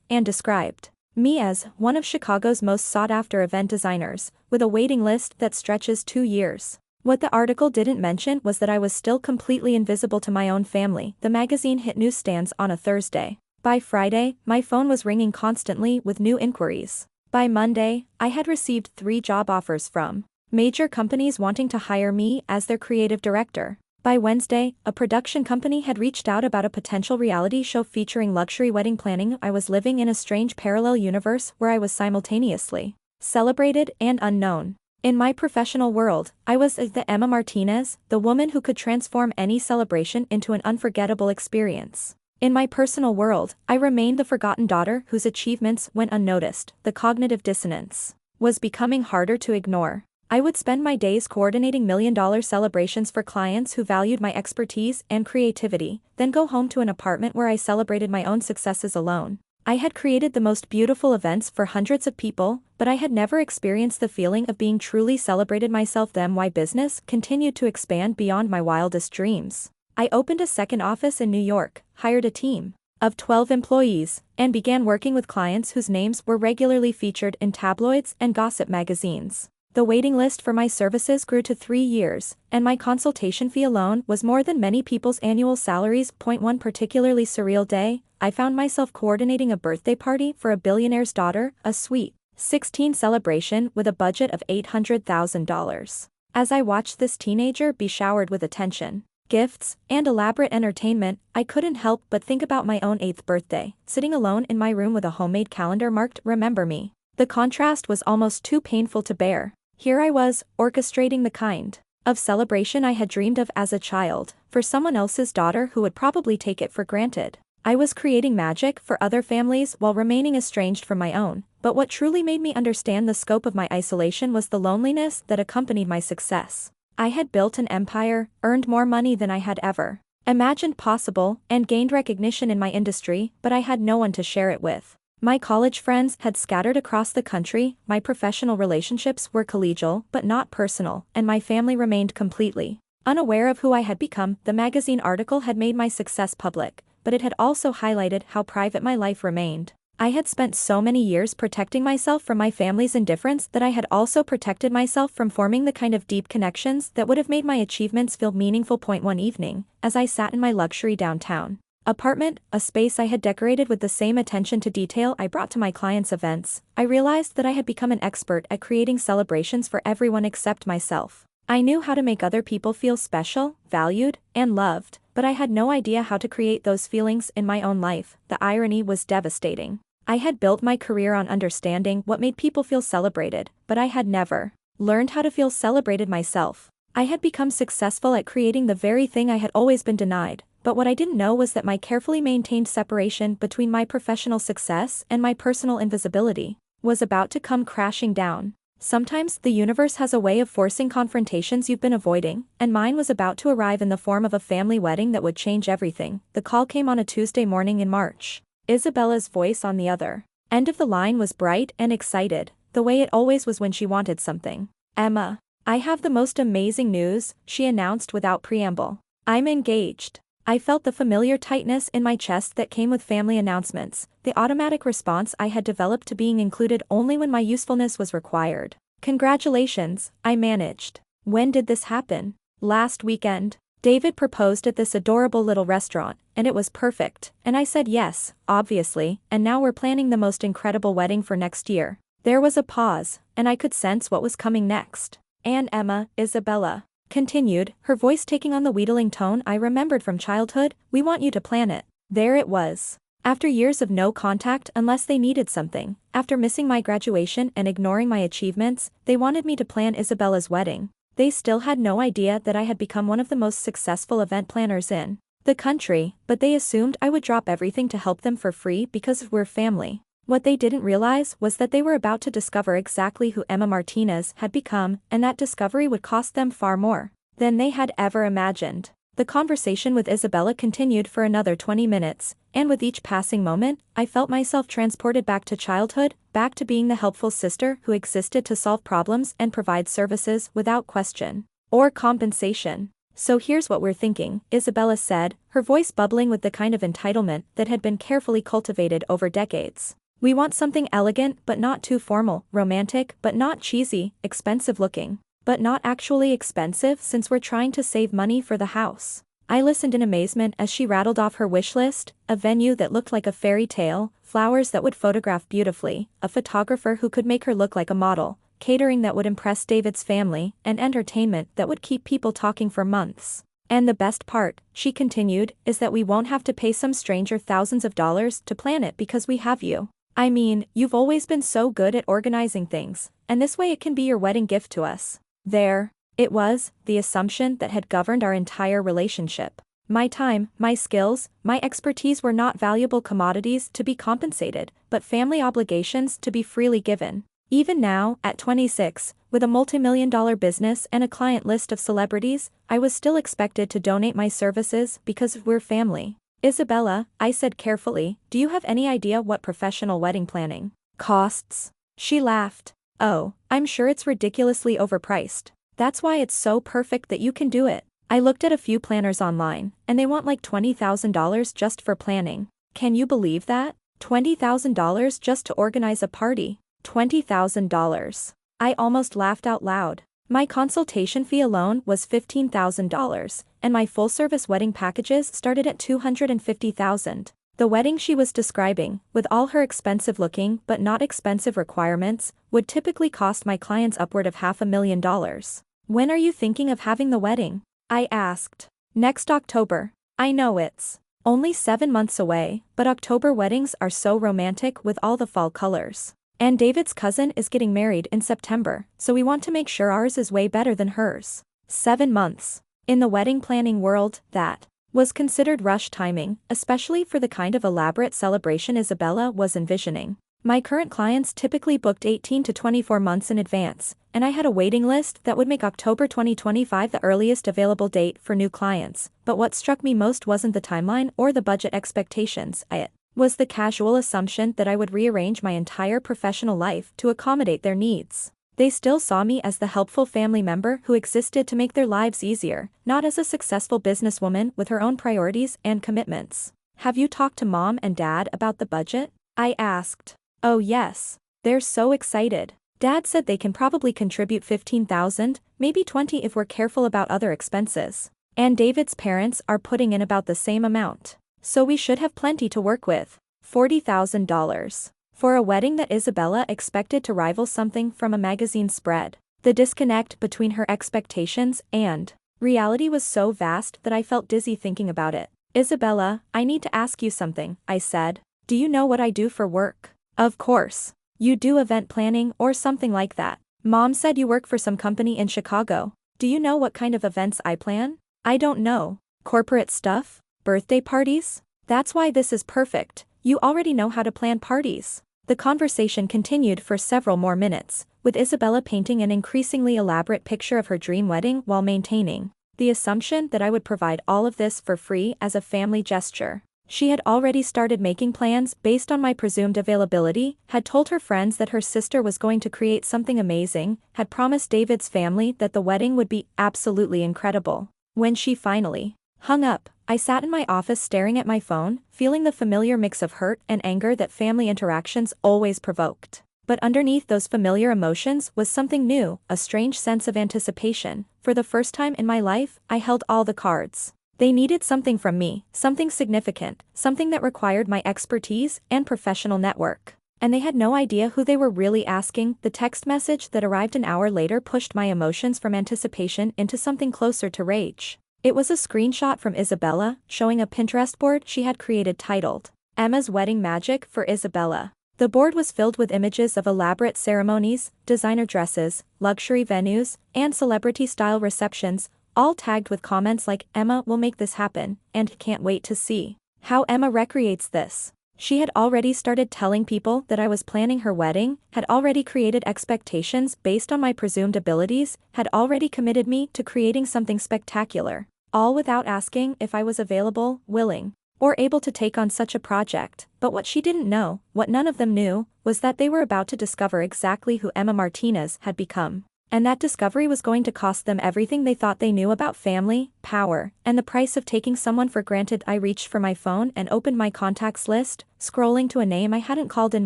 and described me as one of Chicago's most sought-after event designers, with a waiting list that stretches 2 years. What the article didn't mention was that I was still completely invisible to my own family. The magazine hit newsstands on a Thursday. By Friday, my phone was ringing constantly with new inquiries. By Monday, I had received 3 job offers from major companies wanting to hire me as their creative director. By Wednesday, a production company had reached out about a potential reality show featuring luxury wedding planning. I was living in a strange parallel universe where I was simultaneously celebrated and unknown. In my professional world, I was the Emma Martinez, the woman who could transform any celebration into an unforgettable experience. In my personal world, I remained the forgotten daughter whose achievements went unnoticed. The cognitive dissonance was becoming harder to ignore. I would spend my days coordinating million-dollar celebrations for clients who valued my expertise and creativity, then go home to an apartment where I celebrated my own successes alone. I had created the most beautiful events for hundreds of people, but I had never experienced the feeling of being truly celebrated myself. Then my business continued to expand beyond my wildest dreams. I opened a second office in New York, hired a team of 12 employees, and began working with clients whose names were regularly featured in tabloids and gossip magazines. The waiting list for my services grew to 3 years, and my consultation fee alone was more than many people's annual salaries. One particularly surreal day, I found myself coordinating a birthday party for a billionaire's daughter, a sweet 16 celebration with a budget of $800,000. As I watched this teenager be showered with attention, gifts, and elaborate entertainment, I couldn't help but think about my own 8th birthday, sitting alone in my room with a homemade calendar marked "Remember Me." The contrast was almost too painful to bear. Here I was, orchestrating the kind of celebration I had dreamed of as a child, for someone else's daughter who would probably take it for granted. I was creating magic for other families while remaining estranged from my own, but what truly made me understand the scope of my isolation was the loneliness that accompanied my success. I had built an empire, earned more money than I had ever imagined possible, and gained recognition in my industry, but I had no one to share it with. My college friends had scattered across the country, my professional relationships were collegial but not personal, and my family remained completely unaware of who I had become. The magazine article had made my success public, but it had also highlighted how private my life remained. I had spent so many years protecting myself from my family's indifference that I had also protected myself from forming the kind of deep connections that would have made my achievements feel meaningful. One evening, as I sat in my luxury downtown apartment, a space I had decorated with the same attention to detail I brought to my clients' events, I realized that I had become an expert at creating celebrations for everyone except myself. I knew how to make other people feel special, valued, and loved, but I had no idea how to create those feelings in my own life. The irony was devastating. I had built my career on understanding what made people feel celebrated, but I had never learned how to feel celebrated myself. I had become successful at creating the very thing I had always been denied, but what I didn't know was that my carefully maintained separation between my professional success and my personal invisibility was about to come crashing down. Sometimes the universe has a way of forcing confrontations you've been avoiding, and mine was about to arrive in the form of a family wedding that would change everything. The call came on a Tuesday morning in March. Isabella's voice on the other end of the line was bright and excited, the way it always was when she wanted something. "Emma, I have the most amazing news," she announced without preamble. "I'm engaged." I felt the familiar tightness in my chest that came with family announcements, the automatic response I had developed to being included only when my usefulness was required. "Congratulations," I managed. "When did this happen?" "Last weekend. David proposed at this adorable little restaurant, and it was perfect, and I said yes, obviously, and now we're planning the most incredible wedding for next year." There was a pause, and I could sense what was coming next. "And Emma, Isabella continued, her voice taking on the wheedling tone I remembered from childhood, "we want you to plan it." There it was. After years of no contact unless they needed something, after missing my graduation and ignoring my achievements, they wanted me to plan Isabella's wedding. They still had no idea that I had become one of the most successful event planners in the country, but they assumed I would drop everything to help them for free because we're family. What they didn't realize was that they were about to discover exactly who Emma Martinez had become, and that discovery would cost them far more than they had ever imagined. The conversation with Isabella continued for another 20 minutes, and with each passing moment, I felt myself transported back to childhood, back to being the helpful sister who existed to solve problems and provide services without question or compensation. "So here's what we're thinking," Isabella said, her voice bubbling with the kind of entitlement that had been carefully cultivated over decades. "We want something elegant but not too formal, romantic but not cheesy, expensive looking but not actually expensive since we're trying to save money for the house." I listened in amazement as she rattled off her wish list: a venue that looked like a fairy tale, flowers that would photograph beautifully, a photographer who could make her look like a model, catering that would impress David's family, and entertainment that would keep people talking for months. "And the best part," she continued, "is that we won't have to pay some stranger thousands of dollars to plan it because we have you. I mean, you've always been so good at organizing things, and this way it can be your wedding gift to us." There it was, the assumption that had governed our entire relationship. My time, my skills, my expertise were not valuable commodities to be compensated, but family obligations to be freely given. Even now, at 26, with a multi-million-dollar business and a client list of celebrities, I was still expected to donate my services because we're family. "Isabella," I said carefully, "do you have any idea what professional wedding planning costs?" She laughed. "Oh, I'm sure it's ridiculously overpriced. That's why it's so perfect that you can do it." I looked at a few planners online, and they want like $20,000 just for planning. Can you believe that? $20,000 just to organize a party. $20,000. I almost laughed out loud. My consultation fee alone was $15,000, and my full-service wedding packages started at $250,000. The wedding she was describing, with all her expensive-looking but not expensive requirements, would typically cost my clients upward of $500,000. "When are you thinking of having the wedding?" I asked. "Next October." I know it's only 7 months away, but October weddings are so romantic with all the fall colors. And David's cousin is getting married in September, so we want to make sure ours is way better than hers. 7 months. In the wedding planning world, that was considered rush timing, especially for the kind of elaborate celebration Isabella was envisioning. My current clients typically booked 18 to 24 months in advance, and I had a waiting list that would make October 2025 the earliest available date for new clients, but what struck me most wasn't the timeline or the budget expectations, it was the casual assumption that I would rearrange my entire professional life to accommodate their needs. They still saw me as the helpful family member who existed to make their lives easier, not as a successful businesswoman with her own priorities and commitments. "Have you talked to Mom and Dad about the budget?" I asked. "Oh yes. They're so excited. Dad said they can probably contribute $15,000, maybe $20 if we're careful about other expenses. And David's parents are putting in about the same amount. So we should have plenty to work with." $40,000. For a wedding that Isabella expected to rival something from a magazine spread. The disconnect between her expectations and reality was so vast that I felt dizzy thinking about it. "Isabella, I need to ask you something," I said. "Do you know what I do for work?" "Of course. You do event planning or something like that. Mom said you work for some company in Chicago. Do you know what kind of events I plan?" "I don't know. Corporate stuff? Birthday parties?" "That's why this is perfect. You already know how to plan parties." The conversation continued for several more minutes, with Isabella painting an increasingly elaborate picture of her dream wedding while maintaining the assumption that I would provide all of this for free as a family gesture. She had already started making plans based on my presumed availability, had told her friends that her sister was going to create something amazing, had promised David's family that the wedding would be absolutely incredible. When she finally Hung up, I sat in my office staring at my phone, feeling the familiar mix of hurt and anger that family interactions always provoked. But underneath those familiar emotions was something new, a strange sense of anticipation. For the first time in my life, I held all the cards. They needed something from me, something significant, something that required my expertise and professional network. And they had no idea who they were really asking. The text message that arrived an hour later pushed my emotions from anticipation into something closer to rage. It was a screenshot from Isabella, showing a Pinterest board she had created titled, Emma's Wedding Magic for Isabella. The board was filled with images of elaborate ceremonies, designer dresses, luxury venues, and celebrity-style receptions, all tagged with comments like, Emma will make this happen, and can't wait to see how Emma recreates this. She had already started telling people that I was planning her wedding, had already created expectations based on my presumed abilities, had already committed me to creating something spectacular, all without asking if I was available, willing, or able to take on such a project. But what she didn't know, what none of them knew, was that they were about to discover exactly who Emma Martinez had become. And that discovery was going to cost them everything they thought they knew about family, power, and the price of taking someone for granted. I reached for my phone and opened my contacts list, scrolling to a name I hadn't called in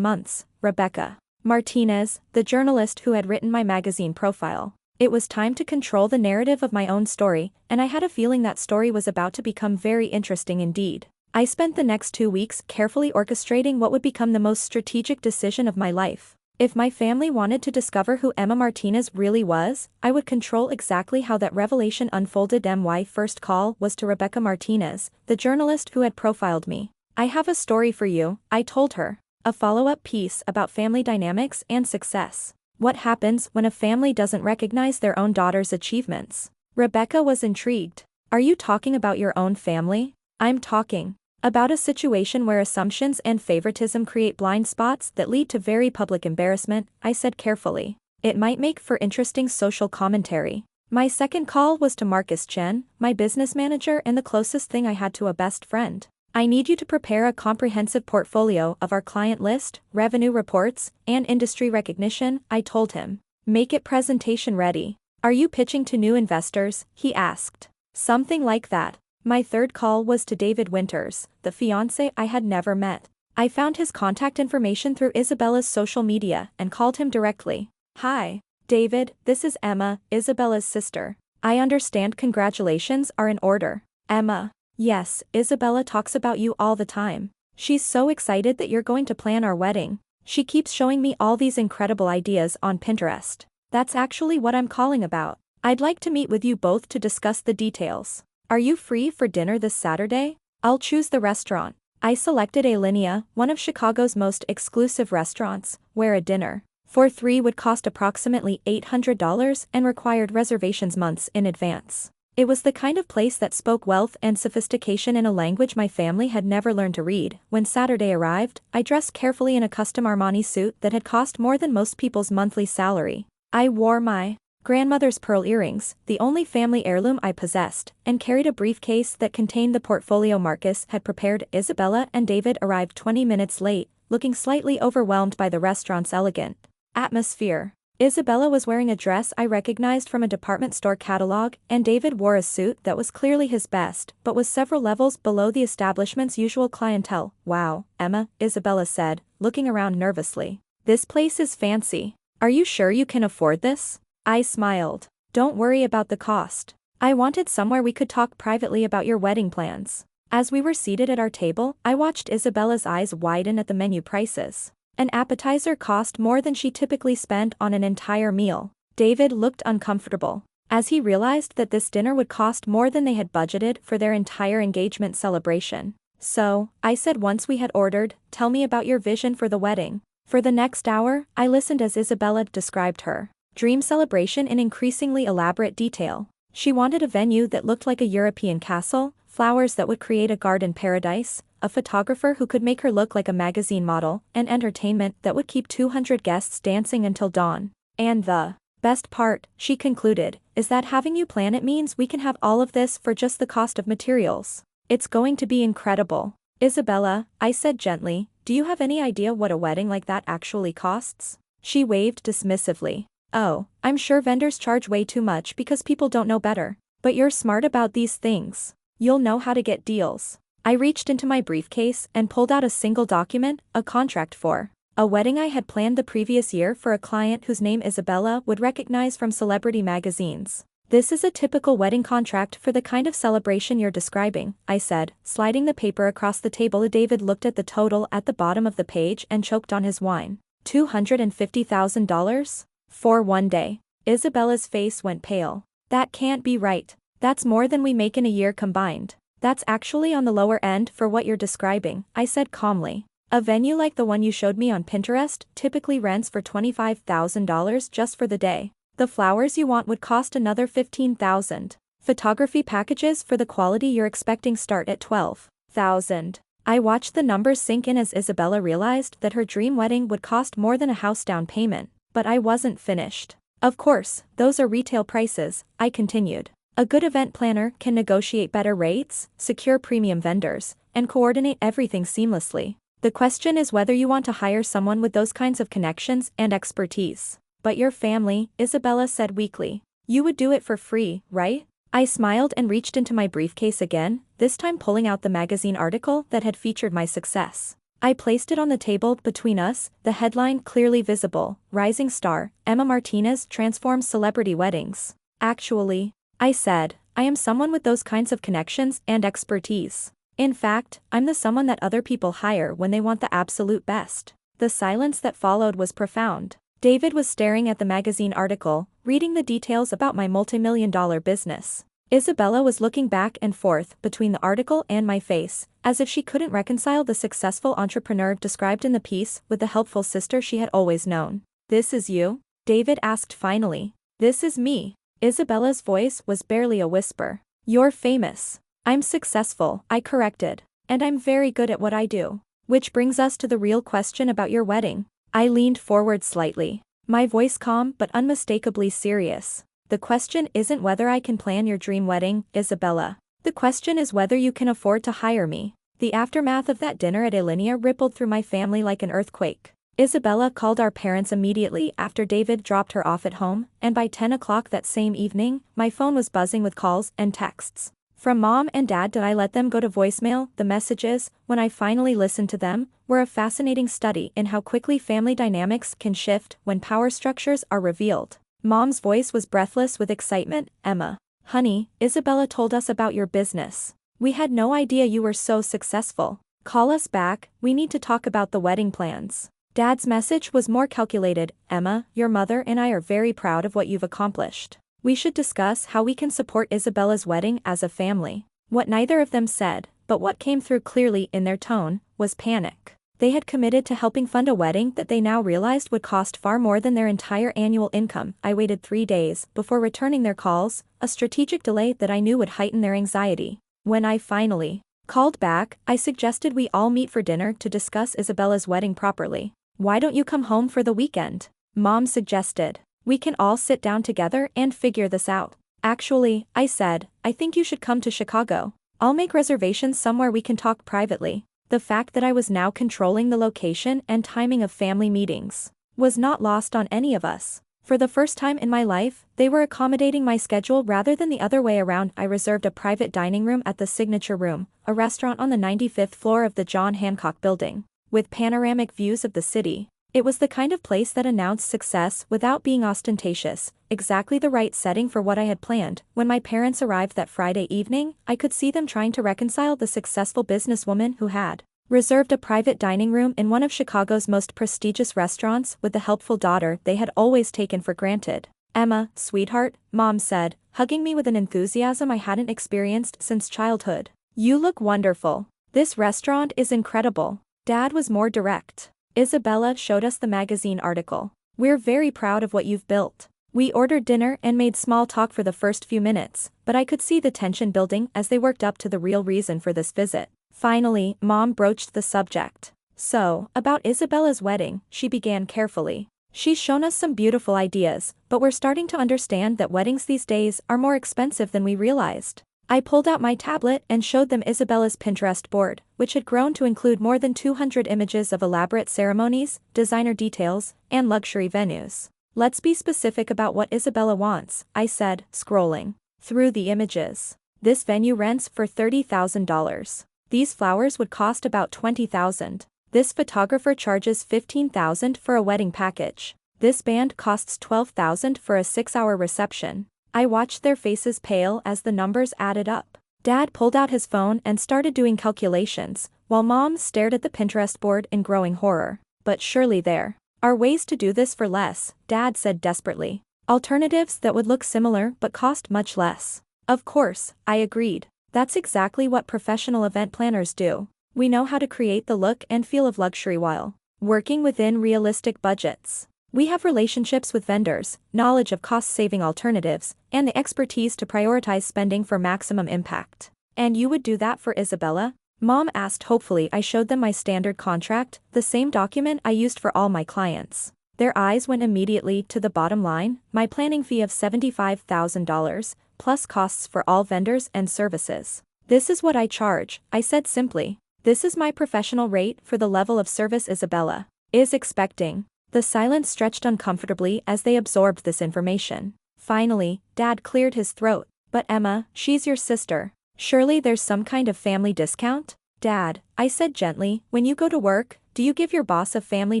months, Rebecca Martinez, the journalist who had written my magazine profile. It was time to control the narrative of my own story, and I had a feeling that story was about to become very interesting indeed. I spent the next 2 weeks carefully orchestrating what would become the most strategic decision of my life. If my family wanted to discover who Emma Martinez really was, I would control exactly how that revelation unfolded. My first call was to Rebecca Martinez, the journalist who had profiled me. I have a story for you, I told her. A follow-up piece about family dynamics and success. What happens when a family doesn't recognize their own daughter's achievements? Rebecca was intrigued. Are you talking about your own family? I'm talking about a situation where assumptions and favoritism create blind spots that lead to very public embarrassment, I said carefully. It might make for interesting social commentary. My second call was to Marcus Chen, my business manager and the closest thing I had to a best friend. I need you to prepare a comprehensive portfolio of our client list, revenue reports, and industry recognition, I told him. Make it presentation ready. Are you pitching to new investors? He asked. Something like that. My third call was to David Winters, the fiancé I had never met. I found his contact information through Isabella's social media and called him directly. Hi, David, this is Emma, Isabella's sister. I understand congratulations are in order. Emma. Yes, Isabella talks about you all the time. She's so excited that you're going to plan our wedding. She keeps showing me all these incredible ideas on Pinterest. That's actually what I'm calling about. I'd like to meet with you both to discuss the details. Are you free for dinner this Saturday? I'll choose the restaurant. I selected Alinea, one of Chicago's most exclusive restaurants, where a dinner for 3 would cost approximately $800 and required reservations months in advance. It was the kind of place that spoke wealth and sophistication in a language my family had never learned to read. When Saturday arrived, I dressed carefully in a custom Armani suit that had cost more than most people's monthly salary. I wore my grandmother's pearl earrings, the only family heirloom I possessed, and carried a briefcase that contained the portfolio Marcus had prepared. Isabella and David arrived 20 minutes late, looking slightly overwhelmed by the restaurant's elegant atmosphere. Isabella was wearing a dress I recognized from a department store catalog, and David wore a suit that was clearly his best, but was several levels below the establishment's usual clientele. Wow, Emma, Isabella said, looking around nervously. This place is fancy. Are you sure you can afford this? I smiled. Don't worry about the cost. I wanted somewhere we could talk privately about your wedding plans. As we were seated at our table, I watched Isabella's eyes widen at the menu prices. An appetizer cost more than she typically spent on an entire meal. David looked uncomfortable, as he realized that this dinner would cost more than they had budgeted for their entire engagement celebration. So, I said once we had ordered, tell me about your vision for the wedding. For the next hour, I listened as Isabella described her dream celebration in increasingly elaborate detail. She wanted a venue that looked like a European castle, flowers that would create a garden paradise, a photographer who could make her look like a magazine model, and entertainment that would keep 200 guests dancing until dawn. And the best part, she concluded, is that having you plan it means we can have all of this for just the cost of materials. It's going to be incredible. Isabella, I said gently, do you have any idea what a wedding like that actually costs? She waved dismissively. Oh, I'm sure vendors charge way too much because people don't know better. But you're smart about these things. You'll know how to get deals. I reached into my briefcase and pulled out a single document, a contract for a wedding I had planned the previous year for a client whose name Isabella would recognize from celebrity magazines. This is a typical wedding contract for the kind of celebration you're describing, I said, sliding the paper across the table. David looked at the total at the bottom of the page and choked on his wine. $250,000? For one day. Isabella's face went pale. That can't be right. That's more than we make in a year combined. That's actually on the lower end for what you're describing, I said calmly. A venue like the one you showed me on Pinterest typically rents for $25,000 just for the day. The flowers you want would cost another $15,000. Photography packages for the quality you're expecting start at $12,000. I watched the numbers sink in as Isabella realized that her dream wedding would cost more than a house down payment, but I wasn't finished. Of course, those are retail prices, I continued. A good event planner can negotiate better rates, secure premium vendors, and coordinate everything seamlessly. The question is whether you want to hire someone with those kinds of connections and expertise. But your family, Isabella said weakly. You would do it for free, right? I smiled and reached into my briefcase again, this time pulling out the magazine article that had featured my success. I placed it on the table between us, the headline clearly visible, Rising Star, Emma Martinez transforms celebrity weddings. Actually, I said, I am someone with those kinds of connections and expertise. In fact, I'm the someone that other people hire when they want the absolute best. The silence that followed was profound. David was staring at the magazine article, reading the details about my multi-million-dollar business. Isabella was looking back and forth between the article and my face, as if she couldn't reconcile the successful entrepreneur described in the piece with the helpful sister she had always known. This is you? David asked finally. This is me. Isabella's voice was barely a whisper. You're famous. I'm successful, I corrected. And I'm very good at what I do. Which brings us to the real question about your wedding. I leaned forward slightly, my voice calm but unmistakably serious. The question isn't whether I can plan your dream wedding, Isabella. The question is whether you can afford to hire me. The aftermath of that dinner at Alinea rippled through my family like an earthquake. Isabella called our parents immediately after David dropped her off at home, and by 10 o'clock that same evening, my phone was buzzing with calls and texts. From Mom and Dad. Did I let them go to voicemail? The messages, when I finally listened to them, were a fascinating study in how quickly family dynamics can shift when power structures are revealed. Mom's voice was breathless with excitement. Emma. Honey, Isabella told us about your business. We had no idea you were so successful. Call us back, we need to talk about the wedding plans. Dad's message was more calculated. Emma, your mother and I are very proud of what you've accomplished. We should discuss how we can support Isabella's wedding as a family. What neither of them said, but what came through clearly in their tone, was panic. They had committed to helping fund a wedding that they now realized would cost far more than their entire annual income. I waited 3 days before returning their calls, a strategic delay that I knew would heighten their anxiety. When I finally called back, I suggested we all meet for dinner to discuss Isabella's wedding properly. Why don't you come home for the weekend? Mom suggested. We can all sit down together and figure this out. Actually, I said, I think you should come to Chicago. I'll make reservations somewhere we can talk privately. The fact that I was now controlling the location and timing of family meetings was not lost on any of us. For the first time in my life, they were accommodating my schedule rather than the other way around. I reserved a private dining room at the Signature Room, a restaurant on the 95th floor of the John Hancock Building, with panoramic views of the city. It was the kind of place that announced success without being ostentatious, exactly the right setting for what I had planned. When my parents arrived that Friday evening, I could see them trying to reconcile the successful businesswoman who had reserved a private dining room in one of Chicago's most prestigious restaurants with the helpful daughter they had always taken for granted. Emma, sweetheart, Mom said, hugging me with an enthusiasm I hadn't experienced since childhood. You look wonderful. This restaurant is incredible. Dad was more direct. Isabella showed us the magazine article. We're very proud of what you've built. We ordered dinner and made small talk for the first few minutes, but I could see the tension building as they worked up to the real reason for this visit. Finally, Mom broached the subject. So, about Isabella's wedding, she began carefully. She's shown us some beautiful ideas, but we're starting to understand that weddings these days are more expensive than we realized. I pulled out my tablet and showed them Isabella's Pinterest board, which had grown to include more than 200 images of elaborate ceremonies, designer details, and luxury venues. Let's be specific about what Isabella wants, I said, scrolling through the images. This venue rents for $30,000. These flowers would cost about $20,000. This photographer charges $15,000 for a wedding package. This band costs $12,000 for a 6-hour reception. I watched their faces pale as the numbers added up. Dad pulled out his phone and started doing calculations, while Mom stared at the Pinterest board in growing horror. But surely there are ways to do this for less, Dad said desperately. Alternatives that would look similar but cost much less. Of course, I agreed. That's exactly what professional event planners do. We know how to create the look and feel of luxury while working within realistic budgets. We have relationships with vendors, knowledge of cost-saving alternatives, and the expertise to prioritize spending for maximum impact. And you would do that for Isabella? Mom asked. Hopefully I showed them my standard contract, the same document I used for all my clients. Their eyes went immediately to the bottom line, my planning fee of $75,000, plus costs for all vendors and services. This is what I charge, I said simply. This is my professional rate for the level of service Isabella is expecting. The silence stretched uncomfortably as they absorbed this information. Finally, Dad cleared his throat. But Emma, she's your sister. Surely there's some kind of family discount? Dad, I said gently, when you go to work, do you give your boss a family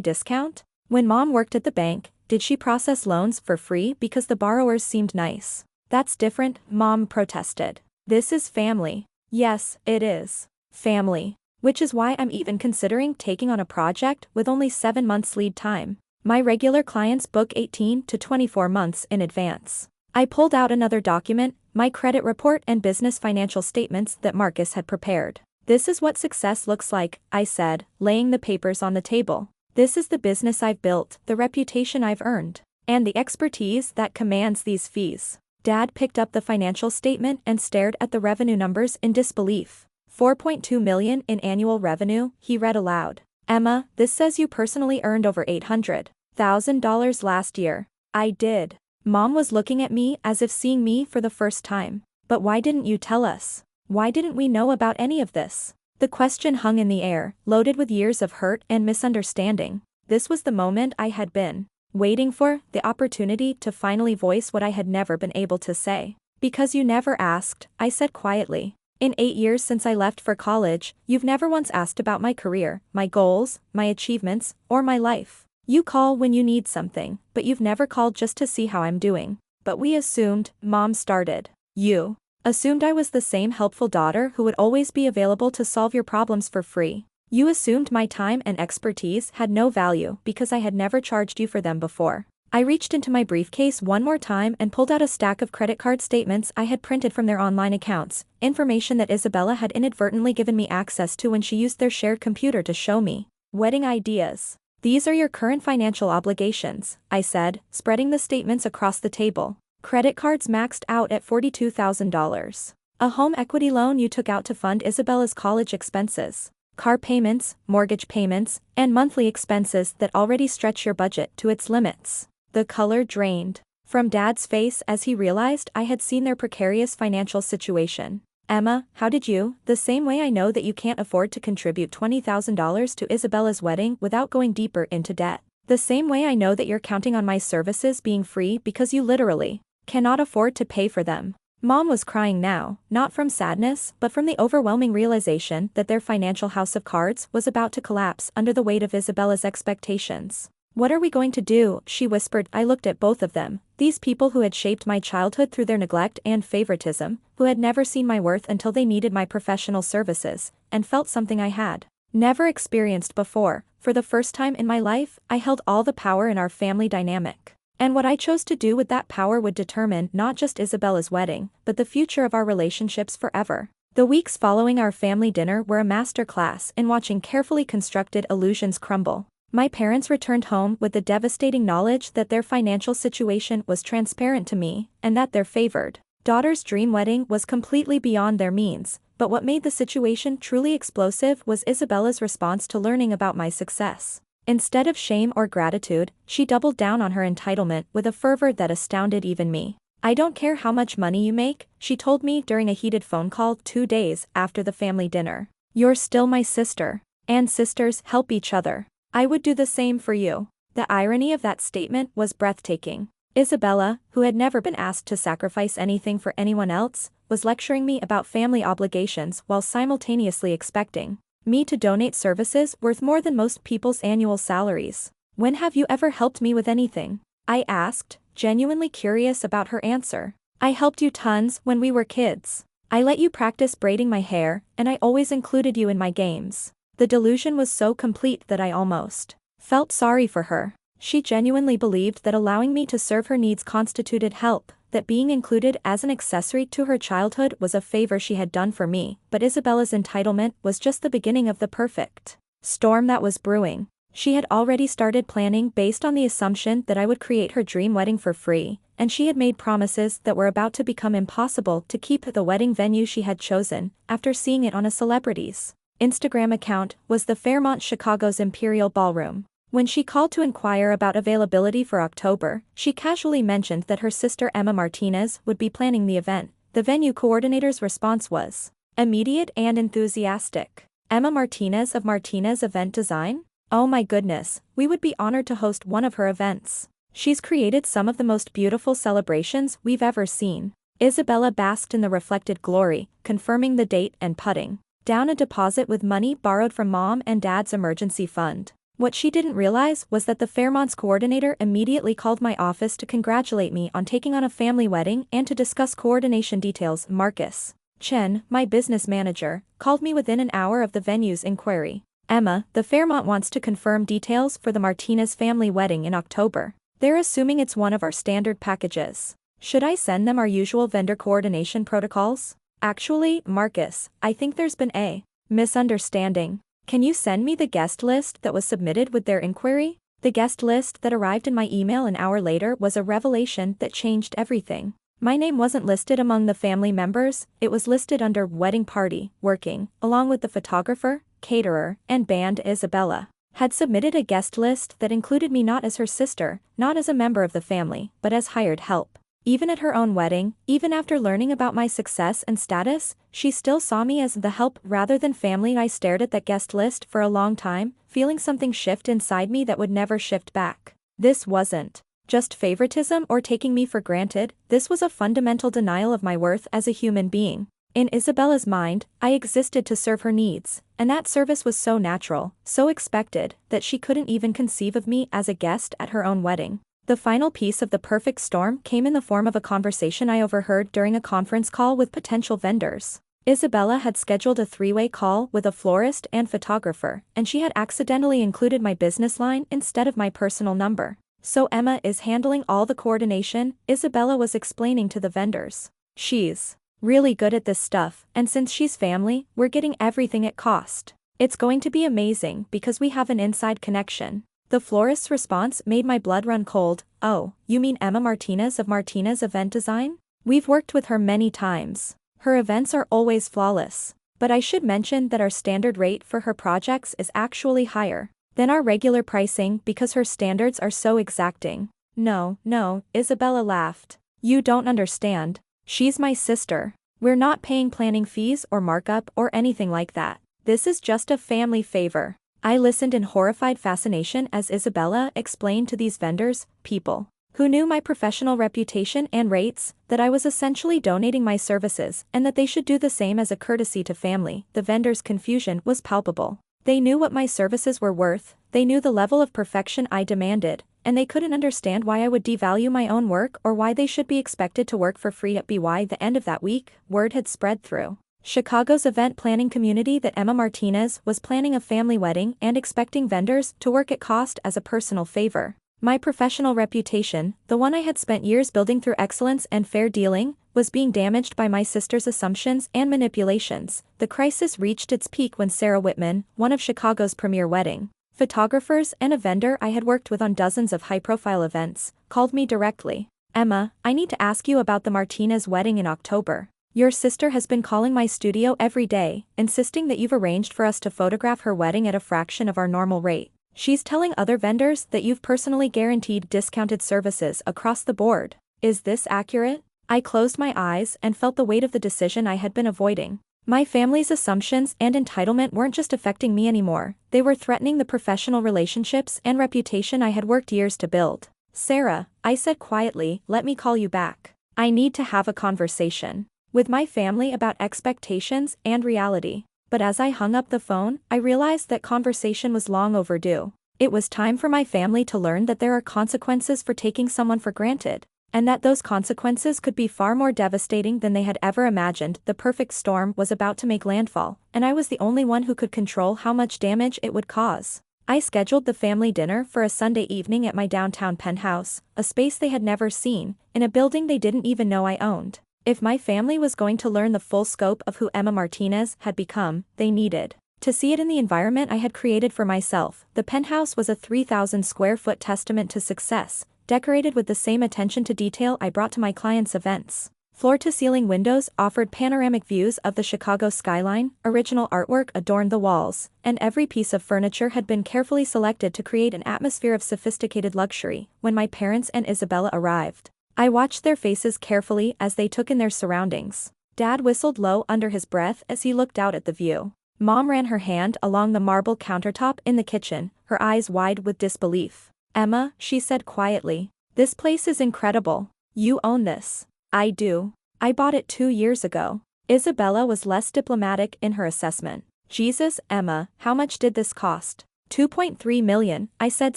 discount? When Mom worked at the bank, did she process loans for free because the borrowers seemed nice? That's different, Mom protested. This is family. Yes, it is. Family. Which is why I'm even considering taking on a project with only 7 months lead time. My regular clients book 18 to 24 months in advance. I pulled out another document, my credit report and business financial statements that Marcus had prepared. This is what success looks like, I said, laying the papers on the table. This is the business I've built, the reputation I've earned, and the expertise that commands these fees. Dad picked up the financial statement and stared at the revenue numbers in disbelief. $4.2 million in annual revenue, he read aloud. Emma, this says you personally earned over $800,000 last year. I did. Mom was looking at me as if seeing me for the first time. But why didn't you tell us? Why didn't we know about any of this? The question hung in the air, loaded with years of hurt and misunderstanding. This was the moment I had been waiting for, the opportunity to finally voice what I had never been able to say. Because you never asked, I said quietly. In 8 years since I left for college, you've never once asked about my career, my goals, my achievements, or my life. You call when you need something, but you've never called just to see how I'm doing. But we assumed, Mom started. You assumed I was the same helpful daughter who would always be available to solve your problems for free. You assumed my time and expertise had no value because I had never charged you for them before. I reached into my briefcase one more time and pulled out a stack of credit card statements I had printed from their online accounts, information that Isabella had inadvertently given me access to when she used their shared computer to show me wedding ideas. These are your current financial obligations, I said, spreading the statements across the table. Credit cards maxed out at $42,000. A home equity loan you took out to fund Isabella's college expenses. Car payments, mortgage payments, and monthly expenses that already stretch your budget to its limits. The color drained from Dad's face as he realized I had seen their precarious financial situation. Emma, how did you? The same way I know that you can't afford to contribute $20,000 to Isabella's wedding without going deeper into debt. The same way I know that you're counting on my services being free because you literally cannot afford to pay for them. Mom was crying now, not from sadness, but from the overwhelming realization that their financial house of cards was about to collapse under the weight of Isabella's expectations. What are we going to do? She whispered. I looked at both of them, these people who had shaped my childhood through their neglect and favoritism, who had never seen my worth until they needed my professional services, and felt something I had never experienced before. For the first time in my life, I held all the power in our family dynamic. And what I chose to do with that power would determine not just Isabella's wedding, but the future of our relationships forever. The weeks following our family dinner were a masterclass in watching carefully constructed illusions crumble. My parents returned home with the devastating knowledge that their financial situation was transparent to me, and that their favored daughter's dream wedding was completely beyond their means. But what made the situation truly explosive was Isabella's response to learning about my success. Instead of shame or gratitude, she doubled down on her entitlement with a fervor that astounded even me. I don't care how much money you make, she told me during a heated phone call 2 days after the family dinner. You're still my sister. And sisters help each other. I would do the same for you. The irony of that statement was breathtaking. Isabella, who had never been asked to sacrifice anything for anyone else, was lecturing me about family obligations while simultaneously expecting me to donate services worth more than most people's annual salaries. "When have you ever helped me with anything?" I asked, genuinely curious about her answer. "I helped you tons when we were kids. I let you practice braiding my hair, and I always included you in my games." The delusion was so complete that I almost felt sorry for her. She genuinely believed that allowing me to serve her needs constituted help, that being included as an accessory to her childhood was a favor she had done for me, but Isabella's entitlement was just the beginning of the perfect storm that was brewing. She had already started planning based on the assumption that I would create her dream wedding for free, and she had made promises that were about to become impossible to keep. The wedding venue she had chosen, after seeing it on a celebrity's Instagram account, was the Fairmont Chicago's Imperial Ballroom. When she called to inquire about availability for October, she casually mentioned that her sister Emma Martinez would be planning the event. The venue coordinator's response was immediate and enthusiastic. "Emma Martinez of Martinez Event Design? Oh my goodness, we would be honored to host one of her events. She's created some of the most beautiful celebrations we've ever seen." Isabella basked in the reflected glory, confirming the date and putting down a deposit with money borrowed from mom and dad's emergency fund. What she didn't realize was that the Fairmont's coordinator immediately called my office to congratulate me on taking on a family wedding and to discuss coordination details. Marcus Chen, my business manager, called me within an hour of the venue's inquiry. "Emma, the Fairmont wants to confirm details for the Martinez family wedding in October. They're assuming it's one of our standard packages. Should I send them our usual vendor coordination protocols?" "Actually, Marcus, I think there's been a misunderstanding. Can you send me the guest list that was submitted with their inquiry?" The guest list that arrived in my email an hour later was a revelation that changed everything. My name wasn't listed among the family members, it was listed under wedding party, working, along with the photographer, caterer, and band. Isabella had submitted a guest list that included me not as her sister, not as a member of the family, but as hired help. Even at her own wedding, even after learning about my success and status, she still saw me as the help rather than family. I stared at that guest list for a long time, feeling something shift inside me that would never shift back. This wasn't just favoritism or taking me for granted, this was a fundamental denial of my worth as a human being. In Isabella's mind, I existed to serve her needs, and that service was so natural, so expected, that she couldn't even conceive of me as a guest at her own wedding. The final piece of the perfect storm came in the form of a conversation I overheard during a conference call with potential vendors. Isabella had scheduled a three-way call with a florist and photographer, and she had accidentally included my business line instead of my personal number. "So Emma is handling all the coordination," Isabella was explaining to the vendors. "She's really good at this stuff, and since she's family, we're getting everything at cost. It's going to be amazing because we have an inside connection." The florist's response made my blood run cold. "Oh, you mean Emma Martinez of Martinez Event Design? We've worked with her many times. Her events are always flawless. But I should mention that our standard rate for her projects is actually higher than our regular pricing because her standards are so exacting." No, Isabella laughed. "You don't understand. She's my sister. We're not paying planning fees or markup or anything like that. This is just a family favor." I listened in horrified fascination as Isabella explained to these vendors, people who knew my professional reputation and rates, that I was essentially donating my services and that they should do the same as a courtesy to family. The vendors' confusion was palpable. They knew what my services were worth, they knew the level of perfection I demanded, and they couldn't understand why I would devalue my own work or why they should be expected to work for free. By the end of that week, word had spread through Chicago's event planning community that Emma Martinez was planning a family wedding and expecting vendors to work at cost as a personal favor. My professional reputation, the one I had spent years building through excellence and fair dealing, was being damaged by my sister's assumptions and manipulations. The crisis reached its peak when Sarah Whitman, one of Chicago's premier wedding photographers and a vendor I had worked with on dozens of high-profile events, called me directly. "Emma, I need to ask you about the Martinez wedding in October. Your sister has been calling my studio every day, insisting that you've arranged for us to photograph her wedding at a fraction of our normal rate. She's telling other vendors that you've personally guaranteed discounted services across the board. Is this accurate?" I closed my eyes and felt the weight of the decision I had been avoiding. My family's assumptions and entitlement weren't just affecting me anymore, they were threatening the professional relationships and reputation I had worked years to build. Sarah, I said quietly, let me call you back. I need to have a conversation with my family about expectations and reality. But as I hung up the phone, I realized that conversation was long overdue. It was time for my family to learn that there are consequences for taking someone for granted, and that those consequences could be far more devastating than they had ever imagined. The perfect storm was about to make landfall, and I was the only one who could control how much damage it would cause. I scheduled the family dinner for a Sunday evening at my downtown penthouse, a space they had never seen, in a building they didn't even know I owned. If my family was going to learn the full scope of who Emma Martinez had become, they needed to see it in the environment I had created for myself. The penthouse was a 3,000 square foot testament to success, decorated with the same attention to detail I brought to my clients' events. Floor-to-ceiling windows offered panoramic views of the Chicago skyline, original artwork adorned the walls, and every piece of furniture had been carefully selected to create an atmosphere of sophisticated luxury. When my parents and Isabella arrived, I watched their faces carefully as they took in their surroundings. Dad whistled low under his breath as he looked out at the view. Mom ran her hand along the marble countertop in the kitchen, her eyes wide with disbelief. Emma, she said quietly, this place is incredible. You own this. I do. I bought it 2 years ago. Isabella was less diplomatic in her assessment. Jesus, Emma, how much did this cost? $2.3 million, I said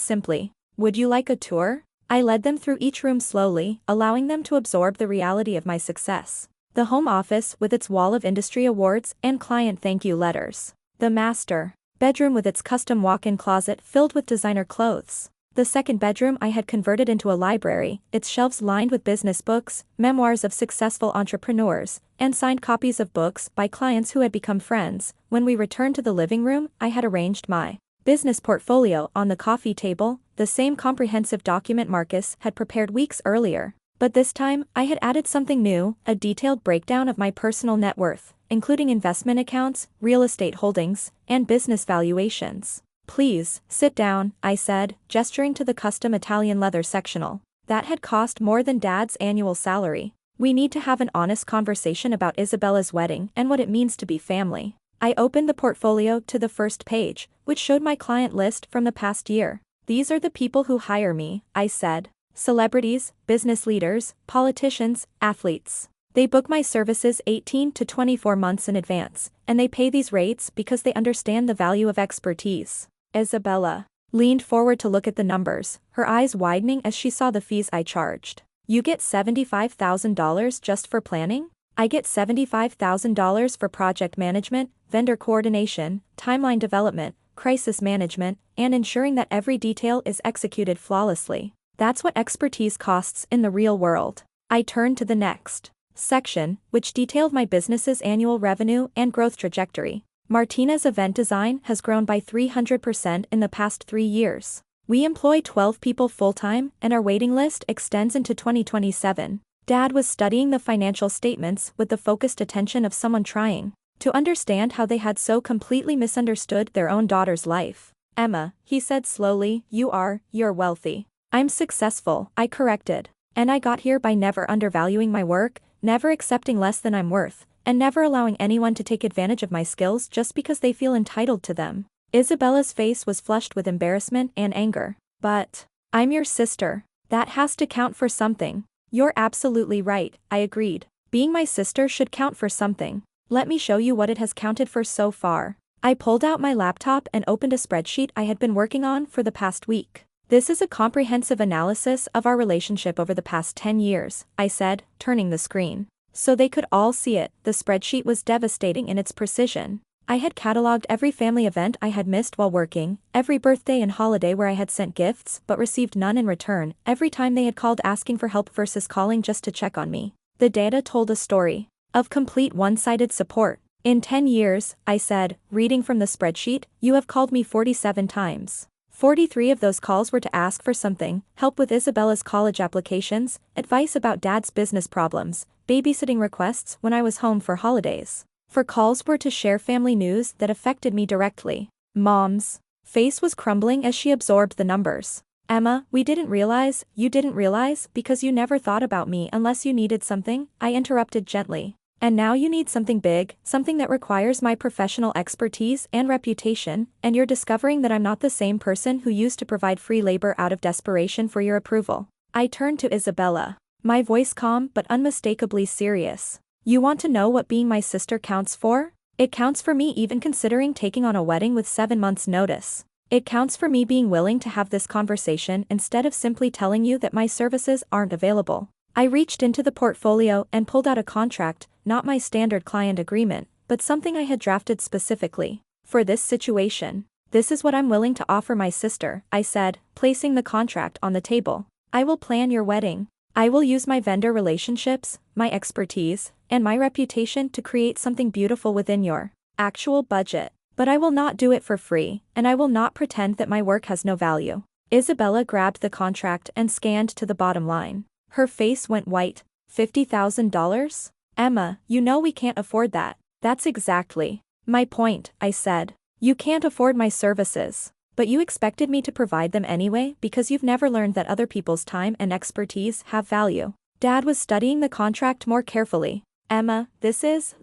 simply. Would you like a tour? I led them through each room slowly, allowing them to absorb the reality of my success. The home office with its wall of industry awards and client thank you letters. The master bedroom with its custom walk-in closet filled with designer clothes. The second bedroom I had converted into a library, its shelves lined with business books, memoirs of successful entrepreneurs, and signed copies of books by clients who had become friends. When we returned to the living room, I had arranged my business portfolio on the coffee table, the same comprehensive document Marcus had prepared weeks earlier. But this time, I had added something new, a detailed breakdown of my personal net worth, including investment accounts, real estate holdings, and business valuations. Please, sit down, I said, gesturing to the custom Italian leather sectional. That had cost more than Dad's annual salary. We need to have an honest conversation about Isabella's wedding and what it means to be family. I opened the portfolio to the first page, which showed my client list from the past year. These are the people who hire me, I said. Celebrities, business leaders, politicians, athletes. They book my services 18 to 24 months in advance, and they pay these rates because they understand the value of expertise. Isabella leaned forward to look at the numbers, her eyes widening as she saw the fees I charged. You get $75,000 just for planning? I get $75,000 for project management, vendor coordination, timeline development, crisis management, and ensuring that every detail is executed flawlessly. That's what expertise costs in the real world. I turned to the next section, which detailed my business's annual revenue and growth trajectory. Martinez Event Design has grown by 300% in the past 3 years. We employ 12 people full-time, and our waiting list extends into 2027. Dad was studying the financial statements with the focused attention of someone trying to understand how they had so completely misunderstood their own daughter's life. Emma, he said slowly, you're wealthy. I'm successful, I corrected. And I got here by never undervaluing my work, never accepting less than I'm worth, and never allowing anyone to take advantage of my skills just because they feel entitled to them. Isabella's face was flushed with embarrassment and anger. But I'm your sister. That has to count for something. You're absolutely right, I agreed. Being my sister should count for something. Let me show you what it has counted for so far. I pulled out my laptop and opened a spreadsheet I had been working on for the past week. This is a comprehensive analysis of our relationship over the past 10 years, I said, turning the screen so they could all see it. The spreadsheet was devastating in its precision. I had cataloged every family event I had missed while working, every birthday and holiday where I had sent gifts but received none in return, every time they had called asking for help versus calling just to check on me. The data told a story of complete one-sided support. In 10 years, I said, reading from the spreadsheet, you have called me 47 times. 43 of those calls were to ask for something: help with Isabella's college applications, advice about Dad's business problems, babysitting requests when I was home for holidays. 4 calls were to share family news that affected me directly. Mom's face was crumbling as she absorbed the numbers. Emma, you didn't realize because you never thought about me unless you needed something, I interrupted gently. And now you need something big, something that requires my professional expertise and reputation, and you're discovering that I'm not the same person who used to provide free labor out of desperation for your approval. I turned to Isabella, my voice calm but unmistakably serious. You want to know what being my sister counts for? It counts for me even considering taking on a wedding with 7 months' notice. It counts for me being willing to have this conversation instead of simply telling you that my services aren't available. I reached into the portfolio and pulled out a contract, not my standard client agreement, but something I had drafted specifically for this situation. This is what I'm willing to offer my sister, I said, placing the contract on the table. I will plan your wedding. I will use my vendor relationships, my expertise, and my reputation to create something beautiful within your actual budget. But I will not do it for free, and I will not pretend that my work has no value. Isabella grabbed the contract and scanned to the bottom line. Her face went white. $50,000? Emma, you know we can't afford that. That's exactly my point, I said. You can't afford my services. But you expected me to provide them anyway because you've never learned that other people's time and expertise have value. Dad was studying the contract more carefully. Emma, this is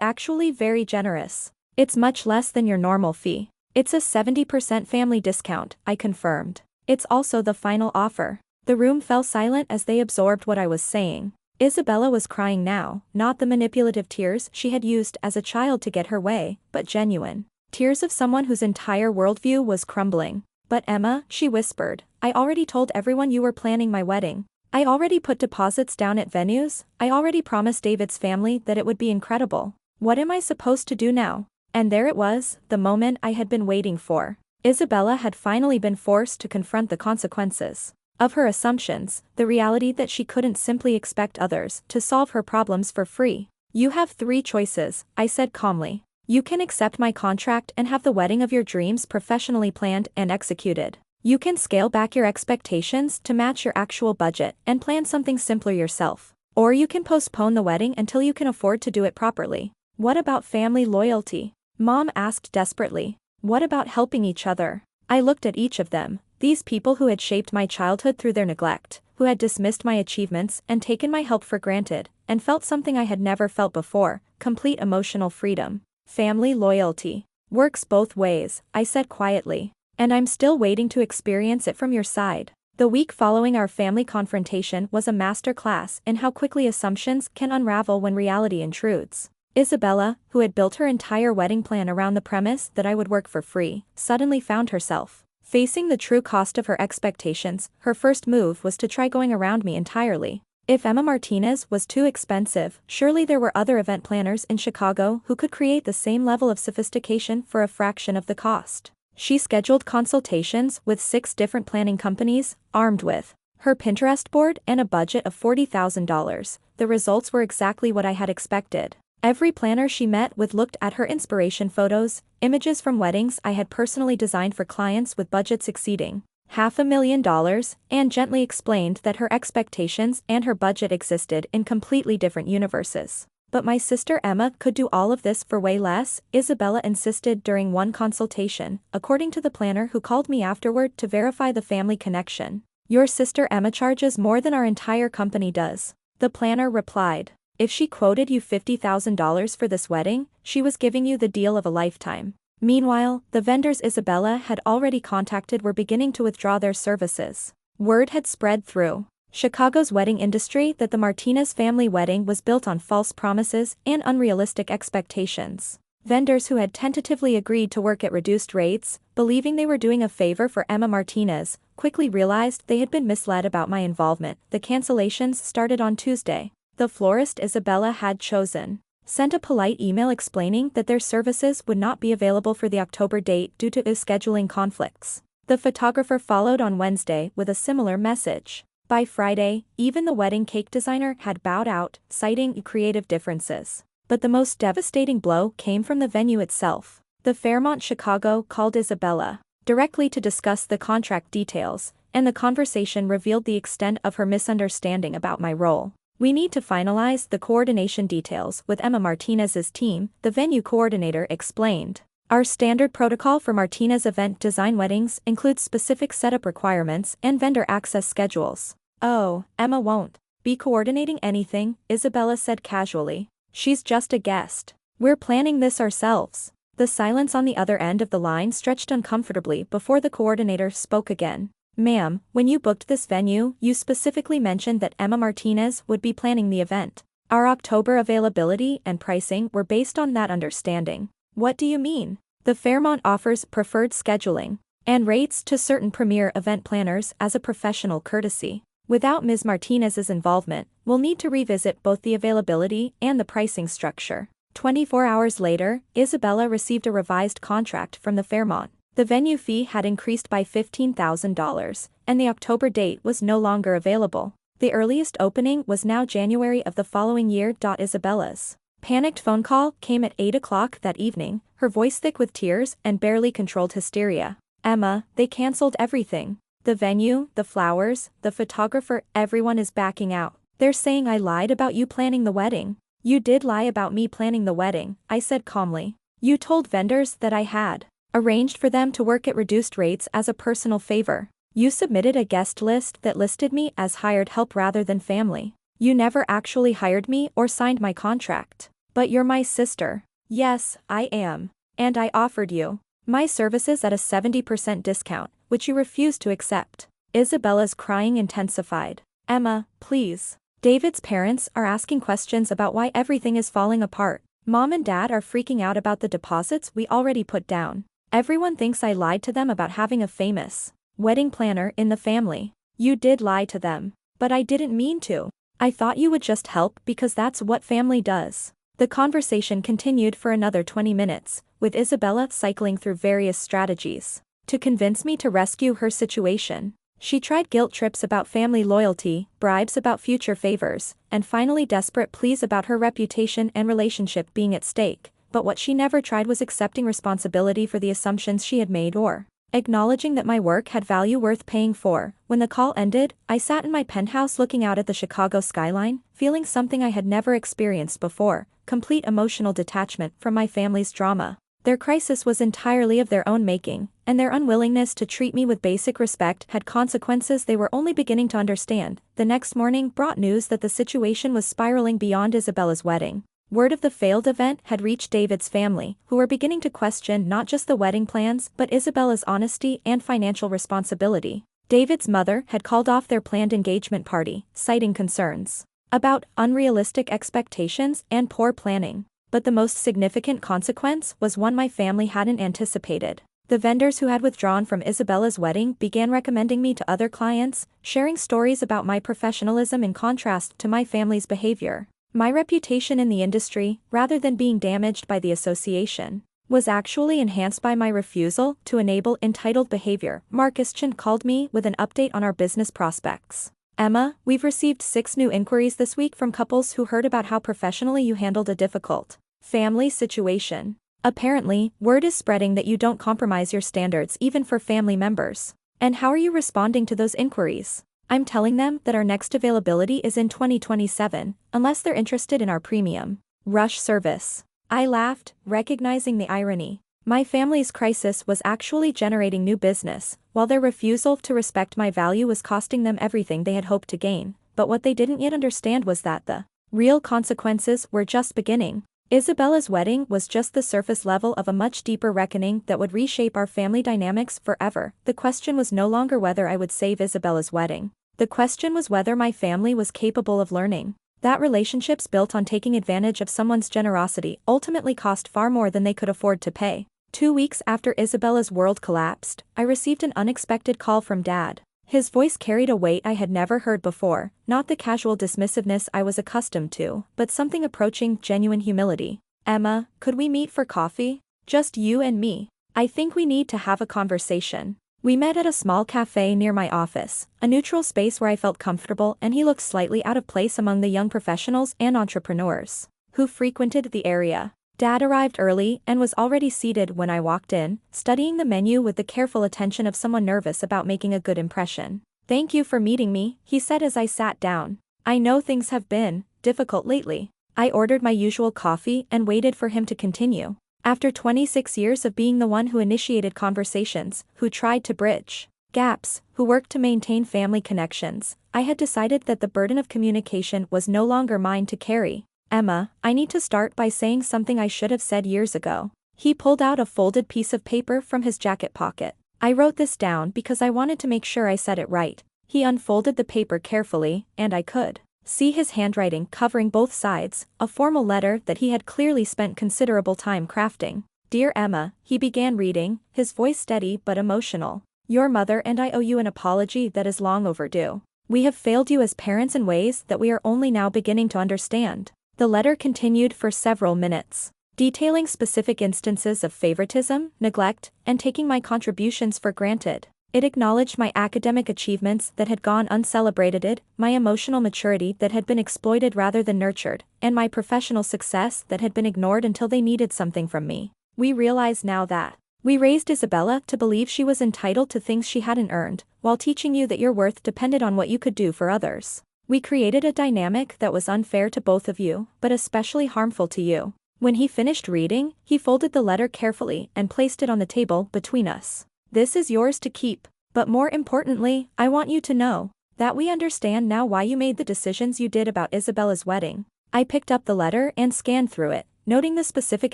actually very generous. It's much less than your normal fee. It's a 70% family discount, I confirmed. It's also the final offer. The room fell silent as they absorbed what I was saying. Isabella was crying now, not the manipulative tears she had used as a child to get her way, but genuine tears of someone whose entire worldview was crumbling. But Emma, she whispered, I already told everyone you were planning my wedding. I already put deposits down at venues. I already promised David's family that it would be incredible. What am I supposed to do now? And there it was, the moment I had been waiting for. Isabella had finally been forced to confront the consequences of her assumptions, the reality that she couldn't simply expect others to solve her problems for free. You have 3 choices, I said calmly. You can accept my contract and have the wedding of your dreams professionally planned and executed. You can scale back your expectations to match your actual budget and plan something simpler yourself. Or you can postpone the wedding until you can afford to do it properly. What about family loyalty? Mom asked desperately. What about helping each other? I looked at each of them. These people who had shaped my childhood through their neglect, who had dismissed my achievements and taken my help for granted, and felt something I had never felt before, complete emotional freedom. Family loyalty works both ways, I said quietly. And I'm still waiting to experience it from your side. The week following our family confrontation was a master class in how quickly assumptions can unravel when reality intrudes. Isabella, who had built her entire wedding plan around the premise that I would work for free, suddenly found herself facing the true cost of her expectations. Her first move was to try going around me entirely. If Emma Martinez was too expensive, surely there were other event planners in Chicago who could create the same level of sophistication for a fraction of the cost. She scheduled consultations with 6 different planning companies, armed with her Pinterest board and a budget of $40,000. The results were exactly what I had expected. Every planner she met with looked at her inspiration photos, images from weddings I had personally designed for clients with budgets exceeding $500,000, and gently explained that her expectations and her budget existed in completely different universes. But my sister Emma could do all of this for way less, Isabella insisted during one consultation, according to the planner who called me afterward to verify the family connection. Your sister Emma charges more than our entire company does, the planner replied. If she quoted you $50,000 for this wedding, she was giving you the deal of a lifetime. Meanwhile, the vendors Isabella had already contacted were beginning to withdraw their services. Word had spread through Chicago's wedding industry that the Martinez family wedding was built on false promises and unrealistic expectations. Vendors who had tentatively agreed to work at reduced rates, believing they were doing a favor for Emma Martinez, quickly realized they had been misled about my involvement. The cancellations started on Tuesday. The florist Isabella had chosen sent a polite email explaining that their services would not be available for the October date due to scheduling conflicts. The photographer followed on Wednesday with a similar message. By Friday, even the wedding cake designer had bowed out, citing creative differences. But the most devastating blow came from the venue itself. The Fairmont Chicago called Isabella directly to discuss the contract details, and the conversation revealed the extent of her misunderstanding about my role. We need to finalize the coordination details with Emma Martinez's team, the venue coordinator explained. Our standard protocol for Martinez event design weddings includes specific setup requirements and vendor access schedules. Oh, Emma won't be coordinating anything," Isabella said casually. "She's just a guest. We're planning this ourselves." The silence on the other end of the line stretched uncomfortably before the coordinator spoke again. "Ma'am, when you booked this venue, you specifically mentioned that Emma Martinez would be planning the event. Our October availability and pricing were based on that understanding." "What do you mean?" "The Fairmont offers preferred scheduling and rates to certain premier event planners as a professional courtesy. Without Ms. Martinez's involvement, we'll need to revisit both the availability and the pricing structure." 24 hours later, Isabella received a revised contract from the Fairmont. The venue fee had increased by $15,000, and the October date was no longer available. The earliest opening was now January of the following year. Isabella's panicked phone call came at 8 o'clock that evening, her voice thick with tears and barely controlled hysteria. "Emma, they canceled everything. The venue, the flowers, the photographer, everyone is backing out. They're saying I lied about you planning the wedding." "You did lie about me planning the wedding," I said calmly. "You told vendors that I had arranged for them to work at reduced rates as a personal favor. You submitted a guest list that listed me as hired help rather than family. You never actually hired me or signed my contract. But you're my sister." "Yes, I am. And I offered you my services at a 70% discount, which you refused to accept." Isabella's crying intensified. "Emma, please. David's parents are asking questions about why everything is falling apart. Mom and Dad are freaking out about the deposits we already put down. Everyone thinks I lied to them about having a famous wedding planner in the family." "You did lie to them. But I didn't mean to. I thought you would just help because that's what family does." The conversation continued for another 20 minutes, with Isabella cycling through various strategies to convince me to rescue her situation. She tried guilt trips about family loyalty, bribes about future favors, and finally desperate pleas about her reputation and relationship being at stake, but what she never tried was accepting responsibility for the assumptions she had made or acknowledging that my work had value worth paying for. When the call ended, I sat in my penthouse looking out at the Chicago skyline, feeling something I had never experienced before: complete emotional detachment from my family's drama. Their crisis was entirely of their own making, and their unwillingness to treat me with basic respect had consequences they were only beginning to understand. The next morning brought news that the situation was spiraling beyond Isabella's wedding. Word of the failed event had reached David's family, who were beginning to question not just the wedding plans but Isabella's honesty and financial responsibility. David's mother had called off their planned engagement party, citing concerns about unrealistic expectations and poor planning. But the most significant consequence was one my family hadn't anticipated. The vendors who had withdrawn from Isabella's wedding began recommending me to other clients, sharing stories about my professionalism in contrast to my family's behavior. My reputation in the industry, rather than being damaged by the association, was actually enhanced by my refusal to enable entitled behavior. Marcus Chin called me with an update on our business prospects. "Emma, we've received 6 new inquiries this week from couples who heard about how professionally you handled a difficult family situation. Apparently, word is spreading that you don't compromise your standards even for family members. And how are you responding to those inquiries?" "I'm telling them that our next availability is in 2027, unless they're interested in our premium rush service." I laughed, recognizing the irony. My family's crisis was actually generating new business, while their refusal to respect my value was costing them everything they had hoped to gain. But what they didn't yet understand was that the real consequences were just beginning. Isabella's wedding was just the surface level of a much deeper reckoning that would reshape our family dynamics forever. The question was no longer whether I would save Isabella's wedding. The question was whether my family was capable of learning that relationships built on taking advantage of someone's generosity ultimately cost far more than they could afford to pay. 2 weeks after Isabella's world collapsed, I received an unexpected call from Dad. His voice carried a weight I had never heard before, not the casual dismissiveness I was accustomed to, but something approaching genuine humility. "Emma, could we meet for coffee? Just you and me. I think we need to have a conversation." We met at a small cafe near my office, a neutral space where I felt comfortable, and he looked slightly out of place among the young professionals and entrepreneurs who frequented the area. Dad arrived early and was already seated when I walked in, studying the menu with the careful attention of someone nervous about making a good impression. "Thank you for meeting me," he said as I sat down. "I know things have been difficult lately." I ordered my usual coffee and waited for him to continue. After 26 years of being the one who initiated conversations, who tried to bridge gaps, who worked to maintain family connections, I had decided that the burden of communication was no longer mine to carry. Emma, I need to start by saying something I should have said years ago. He pulled out a folded piece of paper from his jacket pocket. I wrote this down because I wanted to make sure I said it right. He unfolded the paper carefully, and I could see his handwriting covering both sides, a formal letter that he had clearly spent considerable time crafting. Dear Emma, he began reading, his voice steady but emotional. Your mother and I owe you an apology that is long overdue. We have failed you as parents in ways that we are only now beginning to understand. The letter continued for several minutes, detailing specific instances of favoritism, neglect, and taking my contributions for granted. It acknowledged my academic achievements that had gone uncelebrated, my emotional maturity that had been exploited rather than nurtured, and my professional success that had been ignored until they needed something from me. We realize now that we raised Isabella to believe she was entitled to things she hadn't earned, while teaching you that your worth depended on what you could do for others. We created a dynamic that was unfair to both of you, but especially harmful to you. When he finished reading, he folded the letter carefully and placed it on the table between us. This is yours to keep, but more importantly, I want you to know that we understand now why you made the decisions you did about Isabella's wedding. I picked up the letter and scanned through it, noting the specific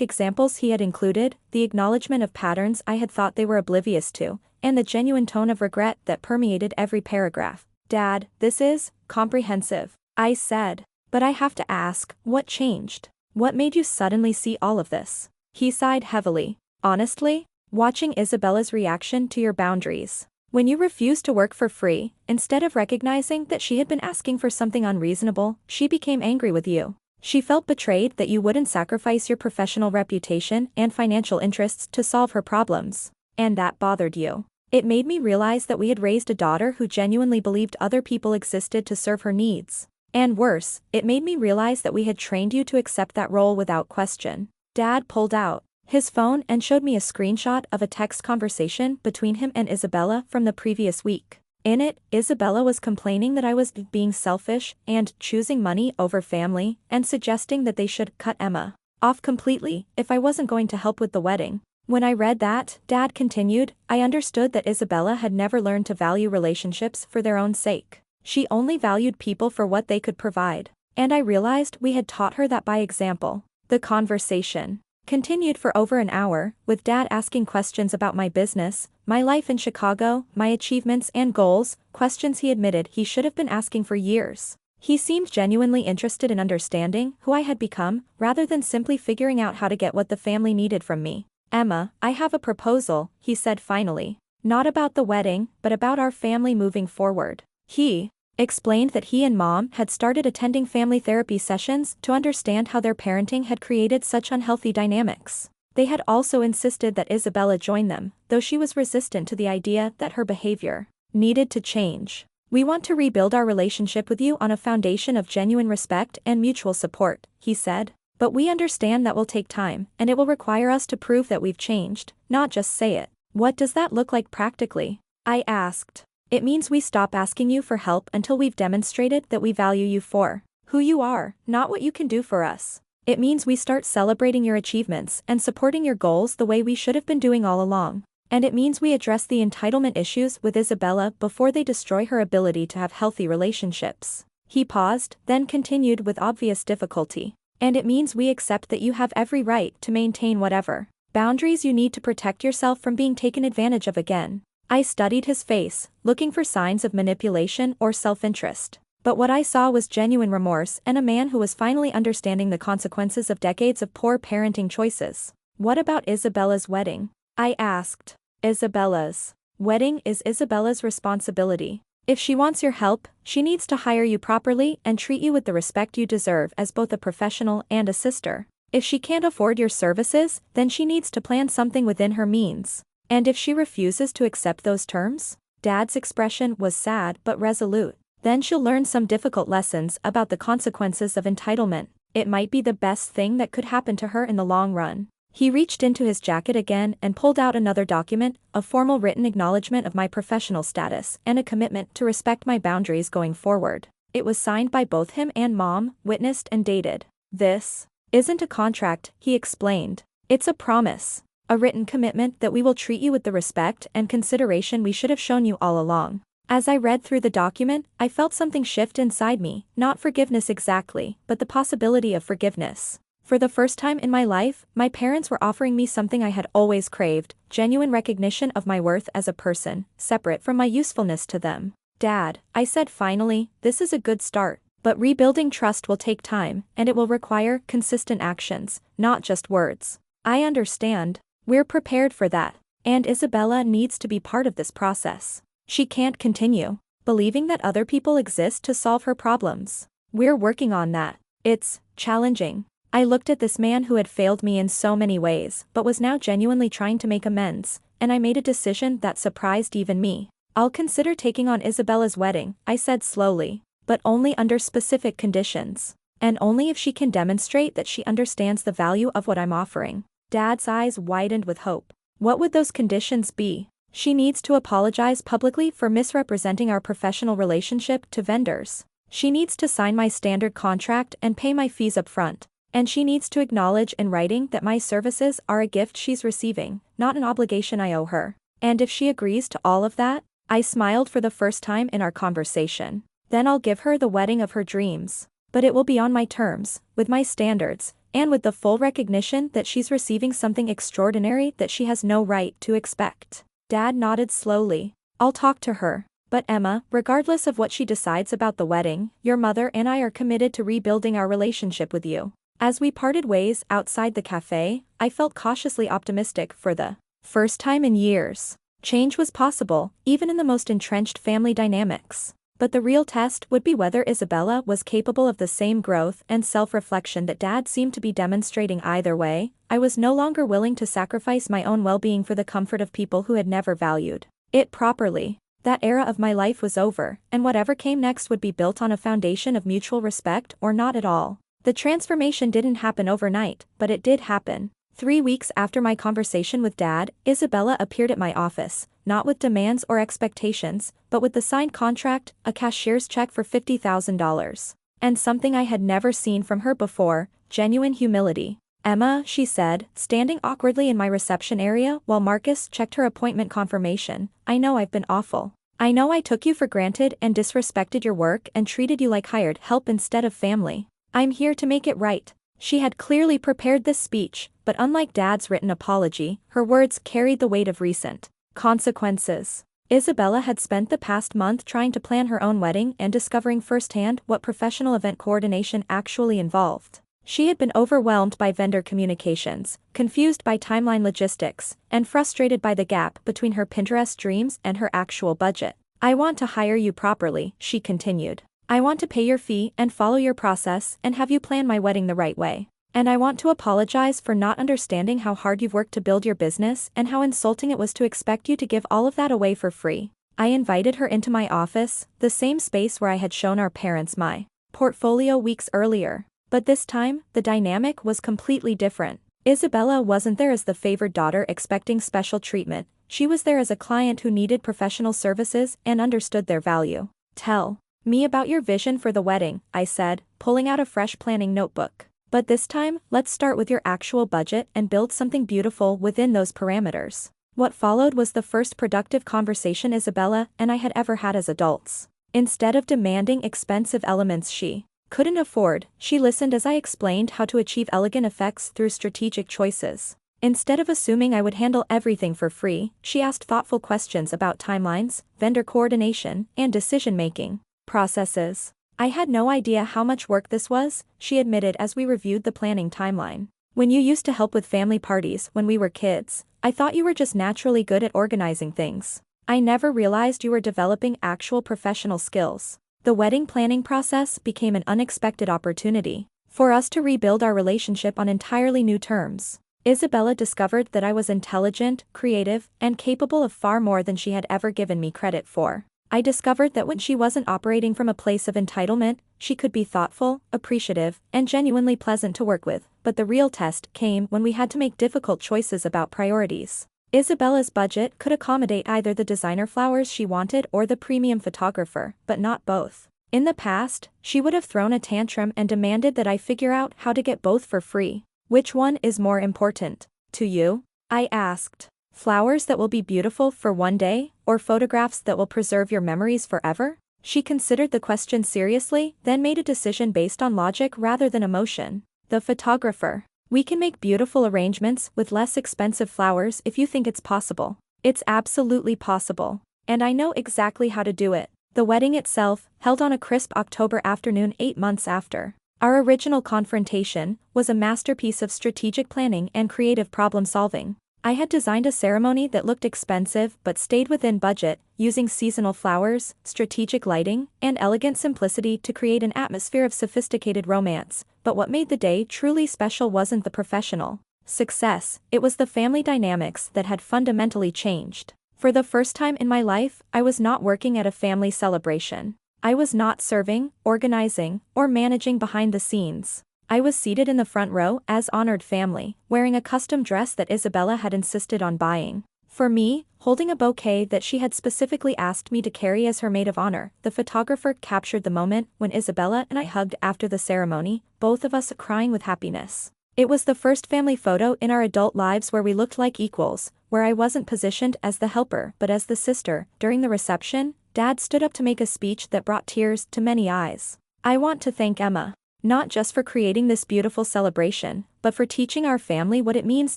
examples he had included, the acknowledgement of patterns I had thought they were oblivious to, and the genuine tone of regret that permeated every paragraph. Dad, this is comprehensive, I said. But I have to ask, what changed? What made you suddenly see all of this? He sighed heavily. Honestly, watching Isabella's reaction to your boundaries. When you refused to work for free, instead of recognizing that she had been asking for something unreasonable, she became angry with you. She felt betrayed that you wouldn't sacrifice your professional reputation and financial interests to solve her problems. And that bothered you. It made me realize that we had raised a daughter who genuinely believed other people existed to serve her needs. And worse, it made me realize that we had trained you to accept that role without question. Dad pulled out his phone and showed me a screenshot of a text conversation between him and Isabella from the previous week. In it, Isabella was complaining that I was being selfish and choosing money over family, and suggesting that they should cut Emma off completely if I wasn't going to help with the wedding. When I read that, Dad continued, I understood that Isabella had never learned to value relationships for their own sake. She only valued people for what they could provide. And I realized we had taught her that by example. The conversation continued for over an hour, with Dad asking questions about my business, my life in Chicago, my achievements and goals, questions he admitted he should have been asking for years. He seemed genuinely interested in understanding who I had become, rather than simply figuring out how to get what the family needed from me. Emma, I have a proposal, he said finally. Not about the wedding, but about our family moving forward. He explained that he and Mom had started attending family therapy sessions to understand how their parenting had created such unhealthy dynamics. They had also insisted that Isabella join them, though she was resistant to the idea that her behavior needed to change. We want to rebuild our relationship with you on a foundation of genuine respect and mutual support, he said. But we understand that will take time, and it will require us to prove that we've changed, not just say it. What does that look like practically? I asked. It means we stop asking you for help until we've demonstrated that we value you for who you are, not what you can do for us. It means we start celebrating your achievements and supporting your goals the way we should have been doing all along. And it means we address the entitlement issues with Isabella before they destroy her ability to have healthy relationships. He paused, then continued with obvious difficulty. And it means we accept that you have every right to maintain whatever boundaries you need to protect yourself from being taken advantage of again. I studied his face, looking for signs of manipulation or self-interest. But what I saw was genuine remorse and a man who was finally understanding the consequences of decades of poor parenting choices. What about Isabella's wedding? I asked. Isabella's wedding is Isabella's responsibility. If she wants your help, she needs to hire you properly and treat you with the respect you deserve as both a professional and a sister. If she can't afford your services, then she needs to plan something within her means. And if she refuses to accept those terms? Dad's expression was sad but resolute. Then she'll learn some difficult lessons about the consequences of entitlement. It might be the best thing that could happen to her in the long run. He reached into his jacket again and pulled out another document, a formal written acknowledgement of my professional status and a commitment to respect my boundaries going forward. It was signed by both him and Mom, witnessed and dated. This isn't a contract, he explained. It's a promise. A written commitment that we will treat you with the respect and consideration we should have shown you all along. As I read through the document, I felt something shift inside me, not forgiveness exactly, but the possibility of forgiveness. For the first time in my life, my parents were offering me something I had always craved, genuine recognition of my worth as a person, separate from my usefulness to them. Dad, I said finally, this is a good start, but rebuilding trust will take time, and it will require consistent actions, not just words. I understand. We're prepared for that. And Isabella needs to be part of this process. She can't continue believing that other people exist to solve her problems. We're working on that. It's challenging. I looked at this man who had failed me in so many ways, but was now genuinely trying to make amends, and I made a decision that surprised even me. I'll consider taking on Isabella's wedding, I said slowly, but only under specific conditions. And only if she can demonstrate that she understands the value of what I'm offering. Dad's eyes widened with hope. What would those conditions be? She needs to apologize publicly for misrepresenting our professional relationship to vendors. She needs to sign my standard contract and pay my fees up front. And she needs to acknowledge in writing that my services are a gift she's receiving, not an obligation I owe her. And if she agrees to all of that, I smiled for the first time in our conversation. Then I'll give her the wedding of her dreams. But it will be on my terms, with my standards, and with the full recognition that she's receiving something extraordinary that she has no right to expect. Dad nodded slowly. I'll talk to her. But Emma, regardless of what she decides about the wedding, your mother and I are committed to rebuilding our relationship with you. As we parted ways outside the cafe, I felt cautiously optimistic for the first time in years. Change was possible, even in the most entrenched family dynamics. But the real test would be whether Isabella was capable of the same growth and self-reflection that Dad seemed to be demonstrating. Either way, I was no longer willing to sacrifice my own well-being for the comfort of people who had never valued it properly. That era of my life was over, and whatever came next would be built on a foundation of mutual respect or not at all. The transformation didn't happen overnight, but it did happen. 3 weeks after my conversation with Dad, Isabella appeared at my office, not with demands or expectations, but with the signed contract, a cashier's check for $50,000. And something I had never seen from her before, genuine humility. Emma, she said, standing awkwardly in my reception area while Marcus checked her appointment confirmation, I know I've been awful. I know I took you for granted and disrespected your work and treated you like hired help instead of family. I'm here to make it right. She had clearly prepared this speech, but unlike Dad's written apology, her words carried the weight of recent consequences. Isabella had spent the past month trying to plan her own wedding and discovering firsthand what professional event coordination actually involved. She had been overwhelmed by vendor communications, confused by timeline logistics, and frustrated by the gap between her Pinterest dreams and her actual budget. I want to hire you properly, she continued. I want to pay your fee and follow your process and have you plan my wedding the right way. And I want to apologize for not understanding how hard you've worked to build your business and how insulting it was to expect you to give all of that away for free. I invited her into my office, the same space where I had shown our parents my portfolio weeks earlier. But this time, the dynamic was completely different. Isabella wasn't there as the favored daughter expecting special treatment. She was there as a client who needed professional services and understood their value. Tell me about your vision for the wedding, I said, pulling out a fresh planning notebook. But this time, let's start with your actual budget and build something beautiful within those parameters. What followed was the first productive conversation Isabella and I had ever had as adults. Instead of demanding expensive elements she couldn't afford, she listened as I explained how to achieve elegant effects through strategic choices. Instead of assuming I would handle everything for free, she asked thoughtful questions about timelines, vendor coordination, and decision-making processes. I had no idea how much work this was, she admitted as we reviewed the planning timeline. When you used to help with family parties when we were kids, I thought you were just naturally good at organizing things. I never realized you were developing actual professional skills. The wedding planning process became an unexpected opportunity for us to rebuild our relationship on entirely new terms. Isabella discovered that I was intelligent, creative, and capable of far more than she had ever given me credit for. I discovered that when she wasn't operating from a place of entitlement, she could be thoughtful, appreciative, and genuinely pleasant to work with, but the real test came when we had to make difficult choices about priorities. Isabella's budget could accommodate either the designer flowers she wanted or the premium photographer, but not both. In the past, she would have thrown a tantrum and demanded that I figure out how to get both for free. Which one is more important to you? I asked. Flowers that will be beautiful for one day, or photographs that will preserve your memories forever? She considered the question seriously, then made a decision based on logic rather than emotion. The photographer. We can make beautiful arrangements with less expensive flowers if you think it's possible. It's absolutely possible. And I know exactly how to do it. The wedding itself, held on a crisp October afternoon 8 months after our original confrontation, was a masterpiece of strategic planning and creative problem solving. I had designed a ceremony that looked expensive but stayed within budget, using seasonal flowers, strategic lighting, and elegant simplicity to create an atmosphere of sophisticated romance. But what made the day truly special wasn't the professional success, it was the family dynamics that had fundamentally changed. For the first time in my life, I was not working at a family celebration. I was not serving, organizing, or managing behind the scenes. I was seated in the front row as honored family, wearing a custom dress that Isabella had insisted on buying for me, holding a bouquet that she had specifically asked me to carry as her maid of honor. The photographer captured the moment when Isabella and I hugged after the ceremony, both of us crying with happiness. It was the first family photo in our adult lives where we looked like equals, where I wasn't positioned as the helper but as the sister. During the reception, Dad stood up to make a speech that brought tears to many eyes. I want to thank Emma. Not just for creating this beautiful celebration, but for teaching our family what it means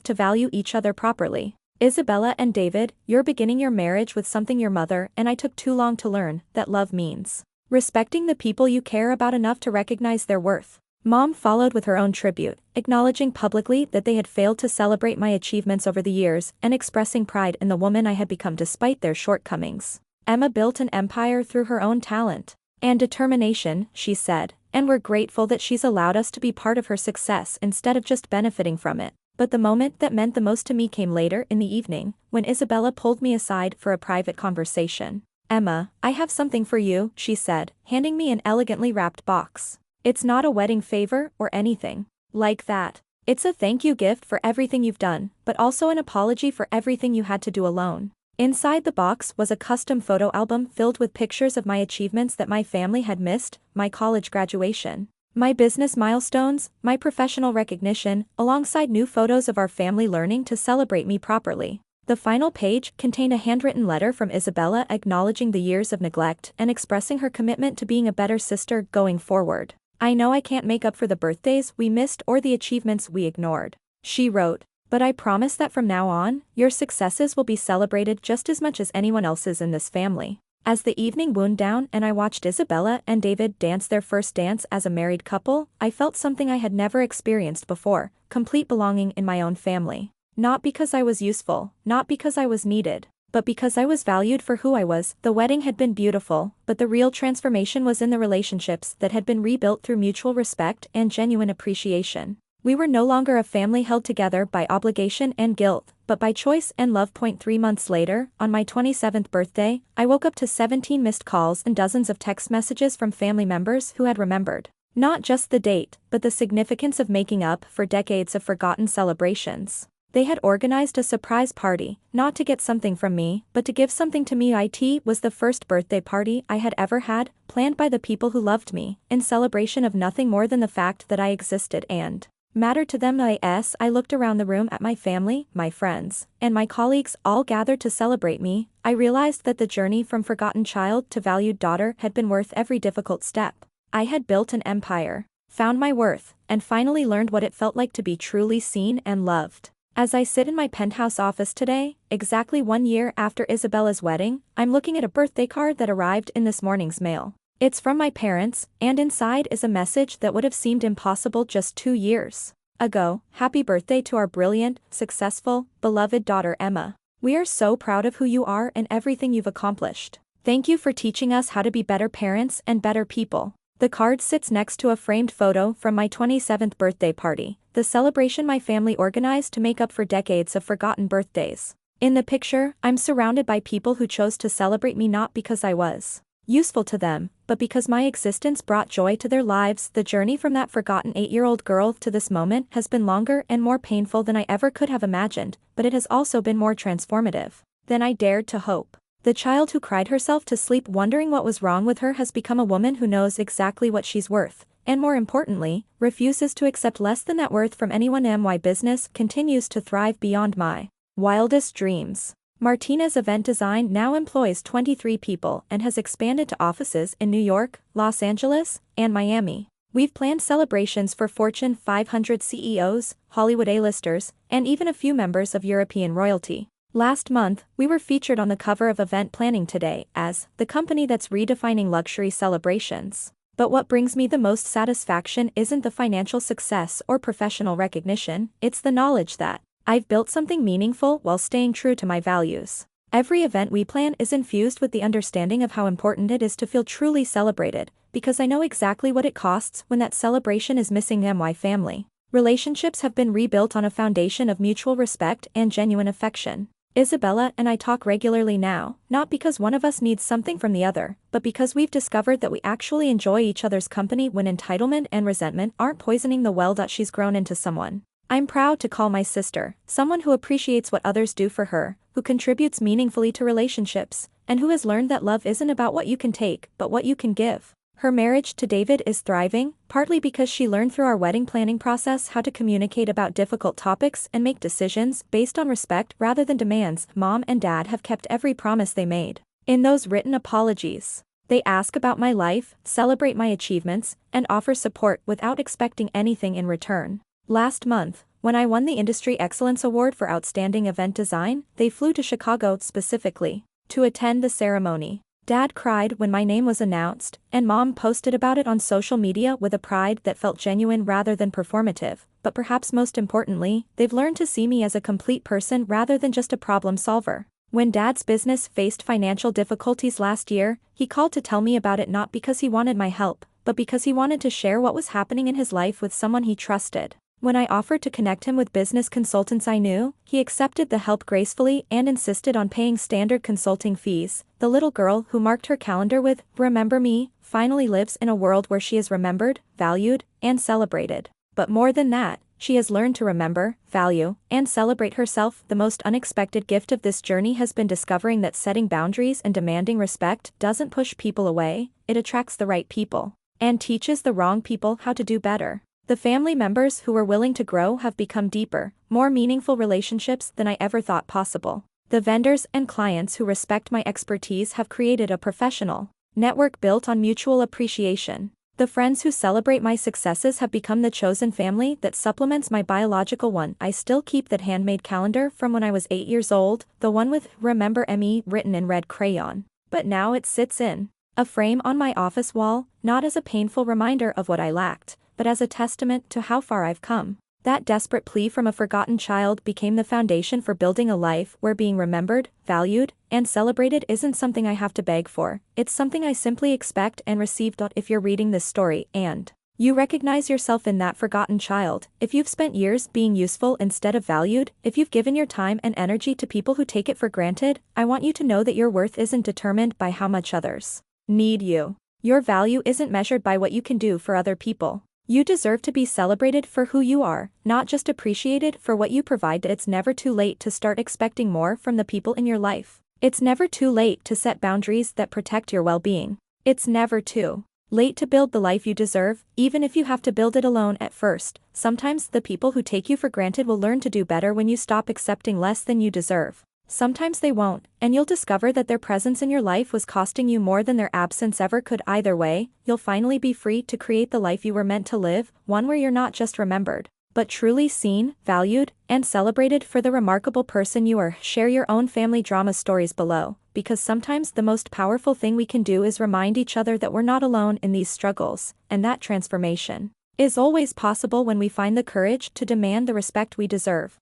to value each other properly. Isabella and David, you're beginning your marriage with something your mother and I took too long to learn, that love means respecting the people you care about enough to recognize their worth. Mom followed with her own tribute, acknowledging publicly that they had failed to celebrate my achievements over the years and expressing pride in the woman I had become despite their shortcomings. Emma built an empire through her own talent and determination, she said, and we're grateful that she's allowed us to be part of her success instead of just benefiting from it. But the moment that meant the most to me came later in the evening, when Isabella pulled me aside for a private conversation. Emma, I have something for you, she said, handing me an elegantly wrapped box. It's not a wedding favor or anything like that. It's a thank you gift for everything you've done, but also an apology for everything you had to do alone. Inside the box was a custom photo album filled with pictures of my achievements that my family had missed, my college graduation, my business milestones, my professional recognition, alongside new photos of our family learning to celebrate me properly. The final page contained a handwritten letter from Isabella acknowledging the years of neglect and expressing her commitment to being a better sister going forward. I know I can't make up for the birthdays we missed or the achievements we ignored, she wrote. But I promise that from now on, your successes will be celebrated just as much as anyone else's in this family. As the evening wound down and I watched Isabella and David dance their first dance as a married couple, I felt something I had never experienced before, complete belonging in my own family. Not because I was useful, not because I was needed, but because I was valued for who I was. The wedding had been beautiful, but the real transformation was in the relationships that had been rebuilt through mutual respect and genuine appreciation. We were no longer a family held together by obligation and guilt, but by choice and love. 3 months later, on my 27th birthday, I woke up to 17 missed calls and dozens of text messages from family members who had remembered not just the date, but the significance of making up for decades of forgotten celebrations. They had organized a surprise party, not to get something from me, but to give something to me. It was the first birthday party I had ever had, planned by the people who loved me, in celebration of nothing more than the fact that I existed and mattered to them. I looked around the room at my family, my friends, and my colleagues all gathered to celebrate me. I realized that the journey from forgotten child to valued daughter had been worth every difficult step. I had built an empire, found my worth, and finally learned what it felt like to be truly seen and loved. As I sit in my penthouse office today, exactly 1 year after Isabella's wedding, I'm looking at a birthday card that arrived in this morning's mail. It's from my parents, and inside is a message that would have seemed impossible just 2 years ago. Happy birthday to our brilliant, successful, beloved daughter Emma. We are so proud of who you are and everything you've accomplished. Thank you for teaching us how to be better parents and better people. The card sits next to a framed photo from my 27th birthday party, the celebration my family organized to make up for decades of forgotten birthdays. In the picture, I'm surrounded by people who chose to celebrate me not because I was useful to them, but because my existence brought joy to their lives. The journey from that forgotten 8-year-old girl to this moment has been longer and more painful than I ever could have imagined, but it has also been more transformative than I dared to hope. The child who cried herself to sleep wondering what was wrong with her has become a woman who knows exactly what she's worth, and more importantly, refuses to accept less than that worth from anyone. My business continues to thrive beyond my Wildest dreams. Martinez Event Design now employs 23 people and has expanded to offices in New York, Los Angeles, and Miami. We've planned celebrations for Fortune 500 CEOs, Hollywood A-listers, and even a few members of European royalty. Last month, we were featured on the cover of Event Planning Today as the company that's redefining luxury celebrations. But what brings me the most satisfaction isn't the financial success or professional recognition, it's the knowledge that I've built something meaningful while staying true to my values. Every event we plan is infused with the understanding of how important it is to feel truly celebrated, because I know exactly what it costs when that celebration is missing my family. Relationships have been rebuilt on a foundation of mutual respect and genuine affection. Isabella and I talk regularly now, not because one of us needs something from the other, but because we've discovered that we actually enjoy each other's company when entitlement and resentment aren't poisoning the well that she's grown into someone I'm proud to call my sister, someone who appreciates what others do for her, who contributes meaningfully to relationships, and who has learned that love isn't about what you can take, but what you can give. Her marriage to David is thriving, partly because she learned through our wedding planning process how to communicate about difficult topics and make decisions based on respect rather than demands. Mom and Dad have kept every promise they made. In those written apologies, they ask about my life, celebrate my achievements, and offer support without expecting anything in return. Last month, when I won the Industry Excellence Award for Outstanding Event Design, they flew to Chicago specifically to attend the ceremony. Dad cried when my name was announced, and Mom posted about it on social media with a pride that felt genuine rather than performative. But perhaps most importantly, they've learned to see me as a complete person rather than just a problem solver. When Dad's business faced financial difficulties last year, he called to tell me about it not because he wanted my help, but because he wanted to share what was happening in his life with someone he trusted. When I offered to connect him with business consultants I knew, he accepted the help gracefully and insisted on paying standard consulting fees. The little girl who marked her calendar with "Remember Me" finally lives in a world where she is remembered, valued, and celebrated. But more than that, she has learned to remember, value, and celebrate herself. The most unexpected gift of this journey has been discovering that setting boundaries and demanding respect doesn't push people away, it attracts the right people, and teaches the wrong people how to do better. The family members who were willing to grow have become deeper, more meaningful relationships than I ever thought possible. The vendors and clients who respect my expertise have created a professional network built on mutual appreciation. The friends who celebrate my successes have become the chosen family that supplements my biological one. I still keep that handmade calendar from when I was 8 years old, the one with "Remember Me" written in red crayon. But now it sits in a frame on my office wall, not as a painful reminder of what I lacked, but as a testament to how far I've come. That desperate plea from a forgotten child became the foundation for building a life where being remembered, valued, and celebrated isn't something I have to beg for, it's something I simply expect and receive. If you're reading this story and you recognize yourself in that forgotten child, if you've spent years being useful instead of valued, if you've given your time and energy to people who take it for granted, I want you to know that your worth isn't determined by how much others need you. Your value isn't measured by what you can do for other people. You deserve to be celebrated for who you are, not just appreciated for what you provide. It's never too late to start expecting more from the people in your life. It's never too late to set boundaries that protect your well-being. It's never too late to build the life you deserve, even if you have to build it alone at first. Sometimes the people who take you for granted will learn to do better when you stop accepting less than you deserve. Sometimes they won't, and you'll discover that their presence in your life was costing you more than their absence ever could. Either way, you'll finally be free to create the life you were meant to live, one where you're not just remembered, but truly seen, valued, and celebrated for the remarkable person you are. Share your own family drama stories below, because sometimes the most powerful thing we can do is remind each other that we're not alone in these struggles, and that transformation is always possible when we find the courage to demand the respect we deserve.